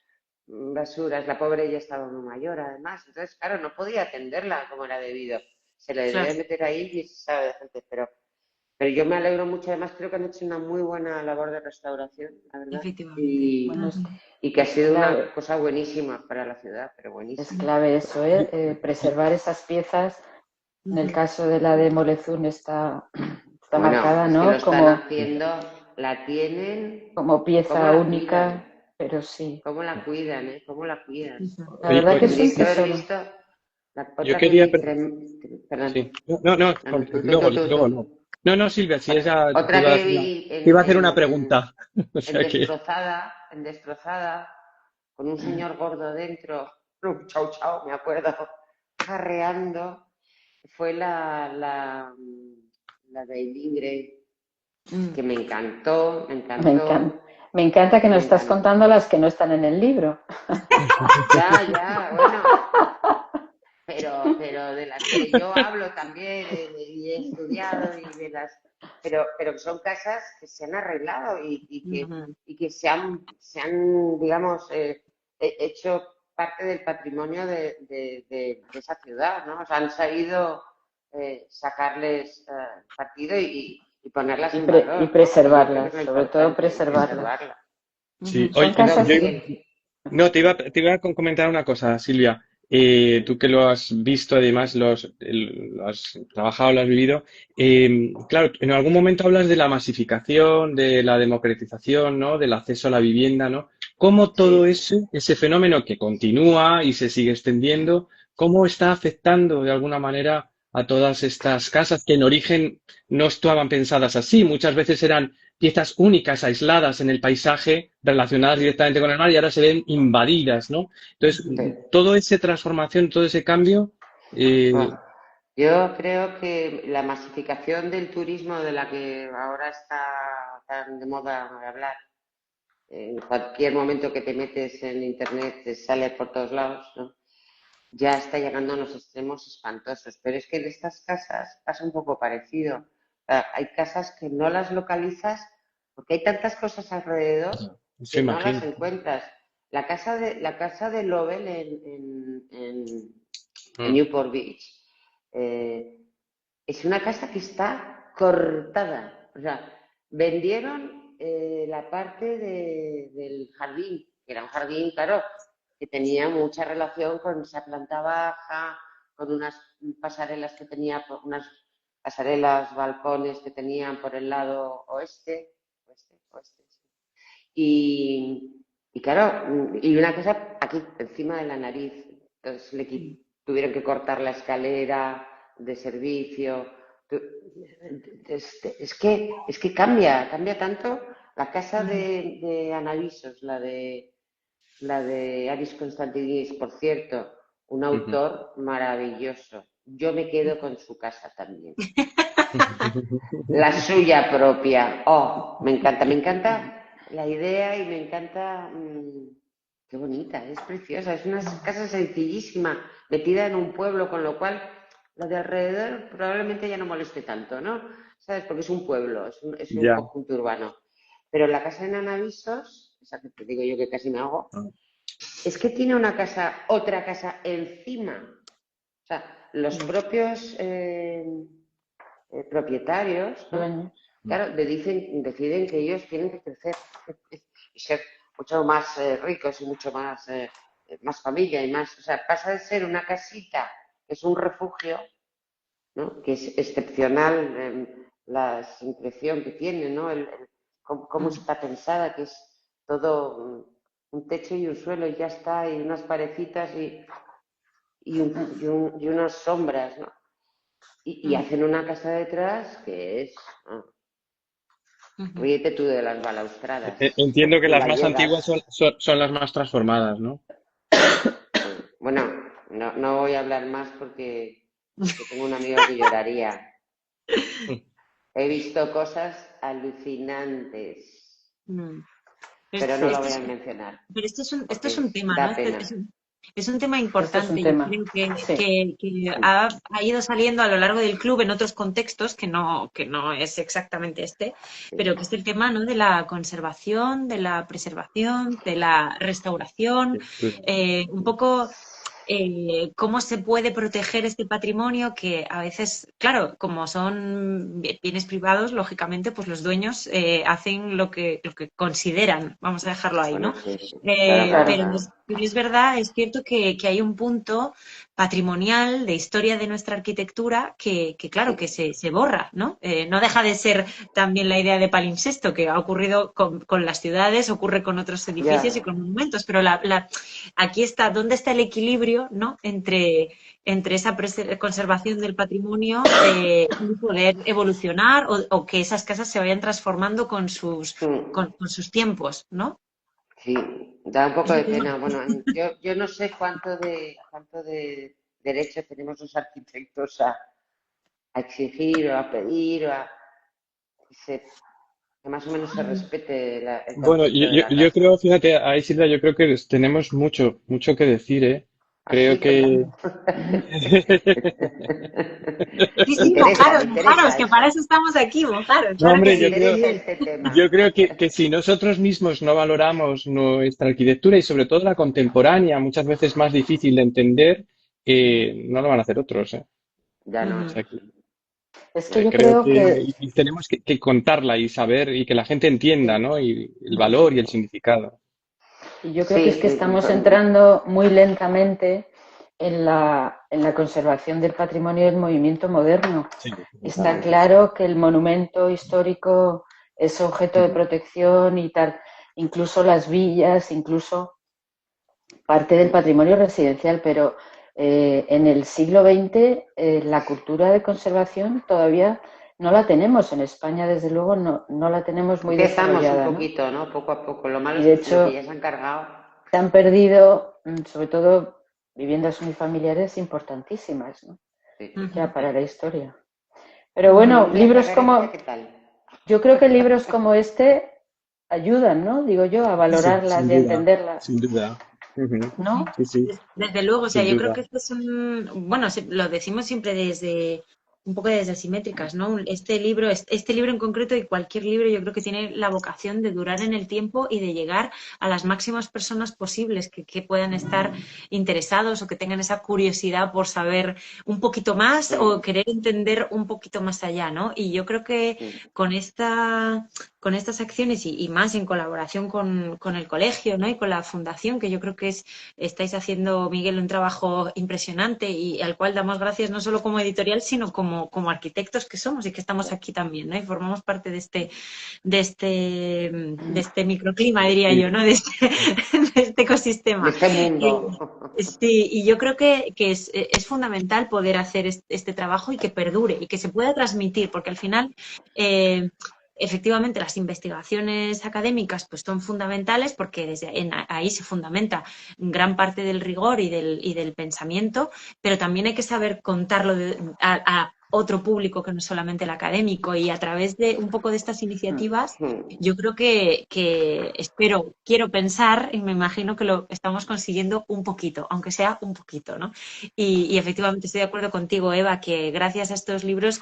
basuras, la pobre ya estaba muy mayor además, entonces claro, no podía atenderla como era debido. Se le debía claro, de meter ahí y se sabe de gente, pero yo me alegro mucho, además creo que han hecho una muy buena labor de restauración, la verdad, efectivamente. bueno, Ujú, y que ha es sido una clave, cosa buenísima para la ciudad, pero es buenísima. clave eso, ¿eh? Preservar esas piezas. En el ujú. caso de la de Molezún está Bueno, marcada, es que lo ¿no? están haciendo, la tienen, Como ¿cómo pieza la cuidan? única, pero sí. ¿Cómo la cuidan, eh? ¿Cómo la cuidan? La Oye, verdad que Tendríais es que haber tesoro. visto la yo otra que quería... vi, perdón, Sí. No, no, no, no, no, luego, tú. luego no. No, no, Silvia, si esa Otra que vi te iba a hacer una pregunta. O en sea que... destrozada, con un señor gordo dentro, un chau chau, me acuerdo, jarreando, fue la de Ingrid, Mm. que me encantó, me Me encantó. encanta. Me encanta que Me nos estás encanta. contando las que no están en el libro. Ya, bueno, pero de las que yo hablo también y he estudiado y de las, pero que son casas que se han arreglado Ujú. y que se han, digamos, hecho parte del patrimonio de esa ciudad, ¿no? O sea, han sabido sacarles partido y ponerlas en Y valor, ¿no? Que yo creo que es preservarlas, lo sobre todo importante, y preservarlas. preservarlas. Sí, Ujú. Son oye, casas, no, te iba a comentar una cosa, Silvia. Tú que lo has visto, además lo has trabajado, lo has vivido. Claro, en algún momento hablas de la masificación, de la democratización, ¿no? Del acceso a la vivienda, ¿no? ¿Cómo todo Sí. ese fenómeno que continúa y se sigue extendiendo, cómo está afectando de alguna manera a todas estas casas que en origen no estaban pensadas así? Muchas veces eran piezas únicas, aisladas en el paisaje, relacionadas directamente con el mar y ahora se ven invadidas, ¿no? Entonces, Sí. toda esa transformación, todo ese cambio, Bueno, eh, yo creo que la masificación del turismo de la que ahora está tan de moda hablar, en cualquier momento que te metes en internet te sale por todos lados, ¿no? Ya está llegando a unos extremos espantosos. Pero es que en estas casas pasa un poco parecido. O sea, hay casas que no las localizas porque hay tantas cosas alrededor eso que no las imagino. encuentras. La casa de Lovell en Mm, Newport Beach eh, es una casa que está cortada. O sea, vendieron la parte del jardín, que era un jardín, claro, que tenía mucha relación con esa planta baja, con unas pasarelas que tenía, unas pasarelas, balcones que tenían por el lado oeste, sí. Y claro, y una cosa aquí encima de la nariz. Entonces tuvieron que cortar la escalera de servicio. Es que cambia tanto. La casa Ujú. de Anavisos, la de Aris Constantinis, por cierto, un ujú. autor maravilloso. Yo me quedo con su casa también. La suya propia. Oh, me encanta la idea y me encanta. Qué bonita, es preciosa. Es una casa sencillísima, metida en un pueblo, con lo cual lo de alrededor probablemente ya no moleste tanto, ¿no? ¿Sabes? Porque es un pueblo, es un Ya. conjunto urbano. Pero la casa de Nanavisos, esa que te digo yo que casi me hago, es que tiene otra casa encima. O sea, los propios propietarios, ¿no? dueños. Claro, deciden que ellos tienen que crecer y ser mucho más ricos y mucho más familia y más. O sea, pasa de ser una casita que es un refugio, ¿no? Que es excepcional la impresión que tiene, ¿no? Cómo está pensada, que es todo un techo y un suelo y ya está, y unas parecitas y unas sombras, ¿no? Y hacen una casa detrás que es. Ujú. Ríete tú de las balaustradas Entiendo que y las la más antiguas llevas. son las más transformadas, ¿no? Bueno, no voy a hablar más porque tengo un amigo que lloraría. He visto cosas alucinantes, Mm. pero no lo Este voy es, a mencionar pero esto es un porque tema, ¿no? da Este pena. es un tema Esto es un importante. Yo tema. creo que, Sí. que ha ido saliendo a lo largo del club en otros contextos que no es exactamente este, pero que es el tema, ¿no? De la conservación, de la preservación, de la restauración, un poco cómo se puede proteger este patrimonio que a veces, claro, como son bienes privados, lógicamente, pues los dueños hacen lo que consideran, vamos a dejarlo ahí, Bueno, ¿no? sí, sí. Claro, claro, Pero, claro. pero es verdad, es cierto que hay un punto patrimonial de historia de nuestra arquitectura que claro, que Sí, se borra, ¿no? No deja de ser también la idea de palimpsesto, que ha ocurrido con las ciudades, ocurre con otros edificios y ya, con monumentos, pero aquí está, ¿dónde está el equilibrio, ¿no? entre esa conservación del patrimonio y poder evolucionar o que esas casas se vayan transformando con sus, mm, con sus tiempos, ¿no? sí, da un poco Es un de tema. pena. Bueno, yo no sé cuánto de derecho tenemos los arquitectos a exigir o a pedir o a. Se que más o menos se respete el Bueno, concepto de la yo casa. creo, fíjate, ahí Silvia, yo creo que tenemos mucho, mucho que decir, ¿eh? Creo Así, que... Sí, me sí, interesa, me mojaros, interesa que para eso. eso estamos aquí, mojaros, No, claro que Me hombre, sí. Muy interesa bien. este tema. yo creo que si nosotros mismos no valoramos nuestra arquitectura y sobre todo la contemporánea, muchas veces más difícil de entender, no lo van a hacer otros, ¿eh? Ya O no. Ujú. sea que Es que yo creo creo que que y tenemos que contarla y saber y que la gente entienda, Sí, ¿no? Y el valor y el significado. Y yo creo que sí, es que sí. estamos entrando muy lentamente en la conservación del patrimonio del movimiento moderno. Sí, Está totalmente, sí. claro que el monumento histórico es objeto de protección y tal, incluso las villas, incluso parte del patrimonio residencial, pero en el siglo XX la cultura de conservación todavía no la tenemos. En España, desde luego, no la tenemos muy Empezamos un desarrollada, ¿no? poquito, ¿no? Poco a poco. Lo malo Y es de que lo que hecho ya se han cargado. se han perdido, sobre todo, viviendas unifamiliares importantísimas, ¿no? Sí. Ujú. Ya para la historia. Pero ¿Y bueno, Nuria Fragarecia qué tal? yo creo que libros como este ayudan, ¿no? Digo yo, a Sí, valorarlas y a entenderlas, sin duda. Ujú. ¿no? Sí, sí, Desde luego, o sea, sin yo creo duda. que esto es un, bueno, lo decimos siempre desde, un poco desde Asimétricas, ¿no? Este libro en concreto y cualquier libro yo creo que tiene la vocación de durar en el tiempo y de llegar a las máximas personas posibles que puedan estar interesados o que tengan esa curiosidad por saber un poquito más o querer entender un poquito más allá, ¿no? Y yo creo que con con estas acciones y más en colaboración con el colegio, ¿no? Y con la fundación, que yo creo que estáis haciendo, Miguel, un trabajo impresionante y al cual damos gracias no solo como editorial, sino como arquitectos que somos y que estamos aquí también, ¿no? Y formamos parte de este microclima, diría yo, ¿no? De este De ecosistema. este mundo. Sí, y yo creo que es fundamental poder hacer este trabajo y que perdure y que se pueda transmitir, porque al final efectivamente las investigaciones académicas pues son fundamentales porque ahí se fundamenta gran parte del rigor y del pensamiento, pero también hay que saber contarlo a otro público que no solamente el académico, y a través de un poco de estas iniciativas yo creo que espero, quiero pensar y me imagino que lo estamos consiguiendo un poquito, aunque sea un poquito, ¿no? Y efectivamente estoy de acuerdo contigo, Eva, que gracias a estos libros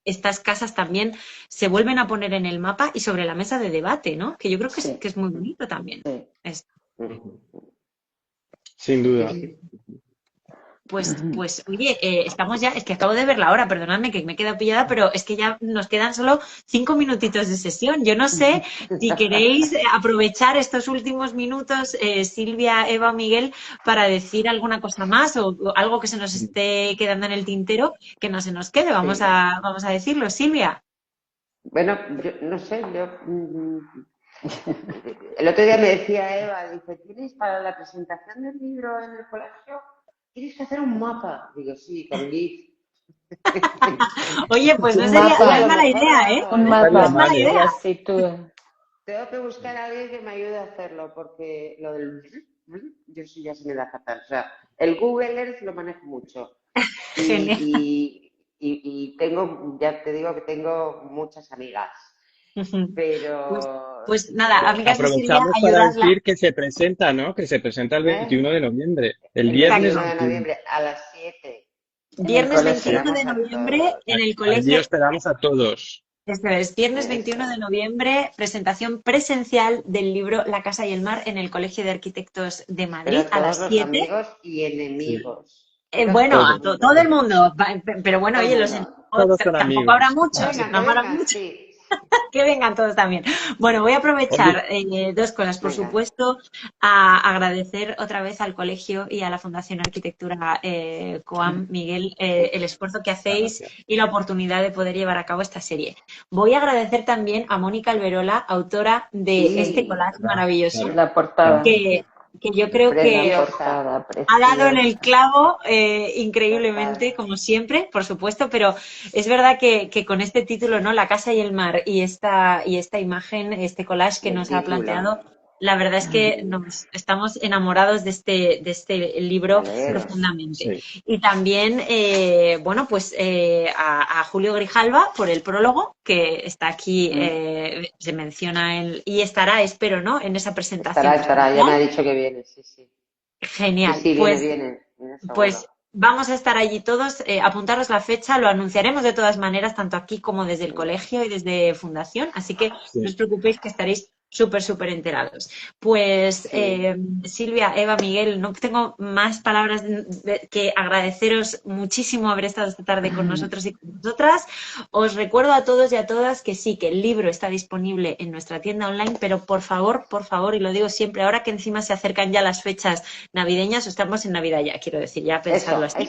estas casas también se vuelven a poner en el mapa y sobre la mesa de debate, ¿no? Que yo creo Sí, que es muy bonito también. sí. Ujú. Sin Sí, duda. sí. Pues, oye, estamos ya, es que acabo de ver la hora, perdonadme que me he quedado pillada, pero es que ya nos quedan solo 5 minutitos de sesión. Yo no sé si queréis aprovechar estos últimos minutos, Silvia, Eva o Miguel, para decir alguna cosa más o algo que se nos esté quedando en el tintero, que no se nos quede. Sí. Vamos a decirlo, Silvia. Bueno, yo no sé, el otro día me decía Eva, dice, ¿tienes para la presentación del libro en el colegio? ¿Tienes que hacer un mapa? Digo, sí, con GIF. Oye, pues Un no Igual a es lo mapa, mala mejor lo idea, ¿eh? hago, un ¿eh? No estaría No es mapa. mala mal, ¿eh? Y idea. así tú. Tengo que buscar a alguien que me ayude a hacerlo, porque lo del... Yo sí ya se me da fatal. O sea, el Google Earth lo manejo mucho. Genial. Y tengo, ya te digo que tengo muchas amigas. Pues, Pero... pues nada, amigas de Silvia, Aprovechamos para ayudarla. decir que se presenta, ¿no? Que se presenta el ¿eh? 21 de noviembre, el El viernes 21 de 21. noviembre a las 7. En el Viernes Os colegio. 21 de esperamos a noviembre todos. en el Allí colegio. os esperamos a todos. Esto es, viernes 21 de Eso. noviembre, presentación presencial del libro La casa y el mar en el Colegio de Arquitectos de Espero Madrid a a todos las los 7. amigos y Sí, enemigos. Espero a Bueno, todo a el todo mundo. el mundo, pero bueno, Todo el oye, mundo. todos son tampoco habrá amigos. muchos, no Que habrá vengan, muchos. sí. Que vengan todos también. Bueno, voy a Oye, aprovechar dos cosas. Por Venga. supuesto, a agradecer otra vez al colegio y a la Fundación Arquitectura COAM, Miguel, el esfuerzo que muchas hacéis gracias. y la oportunidad de poder llevar a cabo esta serie. Voy a agradecer también a Mónica Alberola, autora de este Sí, collage maravilloso, La portada. Claro. que, que yo creo La que preciosa. portada ha dado en el preciosa. clavo increíblemente, Total. como siempre, por supuesto, pero es verdad que con este título, ¿no? La casa y el mar y esta imagen, este collage Y que el nos ha planteado, título. la verdad es que estamos enamorados de este libro profundamente. Sí. Y también, bueno, pues a Julio Grijalva por el prólogo, que está aquí, se menciona y estará, espero, ¿no? En esa presentación. Estará, ya me ha dicho que viene, sí, sí. Genial. Sí, viene seguro. Pues vamos a estar allí todos, apuntaros la fecha, lo anunciaremos de todas maneras, tanto aquí como desde el colegio y desde Fundación, así que no os preocupéis que estaréis súper enterados. Pues Silvia, Eva, Miguel, no tengo más palabras que agradeceros muchísimo haber estado esta tarde con nosotros y con nosotras. Os recuerdo a todos y a todas que sí, que el libro está disponible en nuestra tienda online, pero por favor, y lo digo siempre, ahora que encima se acercan ya las fechas navideñas, estamos en Navidad ya, quiero decir, ya pensarlo así.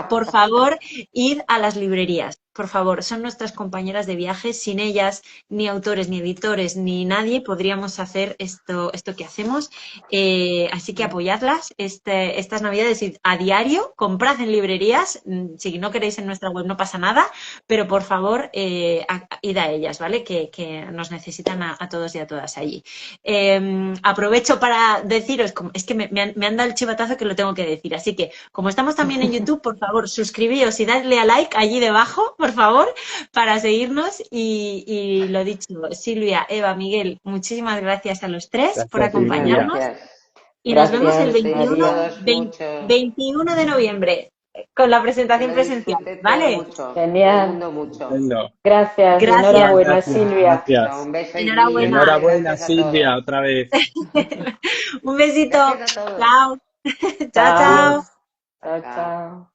Por favor, id a las librerías. Por favor, son nuestras compañeras de viaje. Sin ellas, ni autores, ni editores, ni nadie podríamos hacer esto que hacemos. Así que apoyadlas estas Navidades a diario. Comprad en librerías. Si no queréis en nuestra web no pasa nada, pero por favor, id a ellas, ¿vale? Que nos necesitan a todos y a todas allí. Aprovecho para deciros, es que me han dado el chivatazo que lo tengo que decir. Así que, como estamos también en YouTube, por favor, suscribíos y dadle a like allí debajo, por favor, para seguirnos. Y lo dicho, Silvia, Eva, Miguel, muchísimas gracias a los tres por acompañarnos. Y nos vemos el 21 de noviembre con la presentación presencial, ¿vale? Genial. Mucho. Gracias. Enhorabuena, Silvia. Gracias. Un beso. Enhorabuena, Silvia, otra vez. Un besito. Chao. Chao. Chao.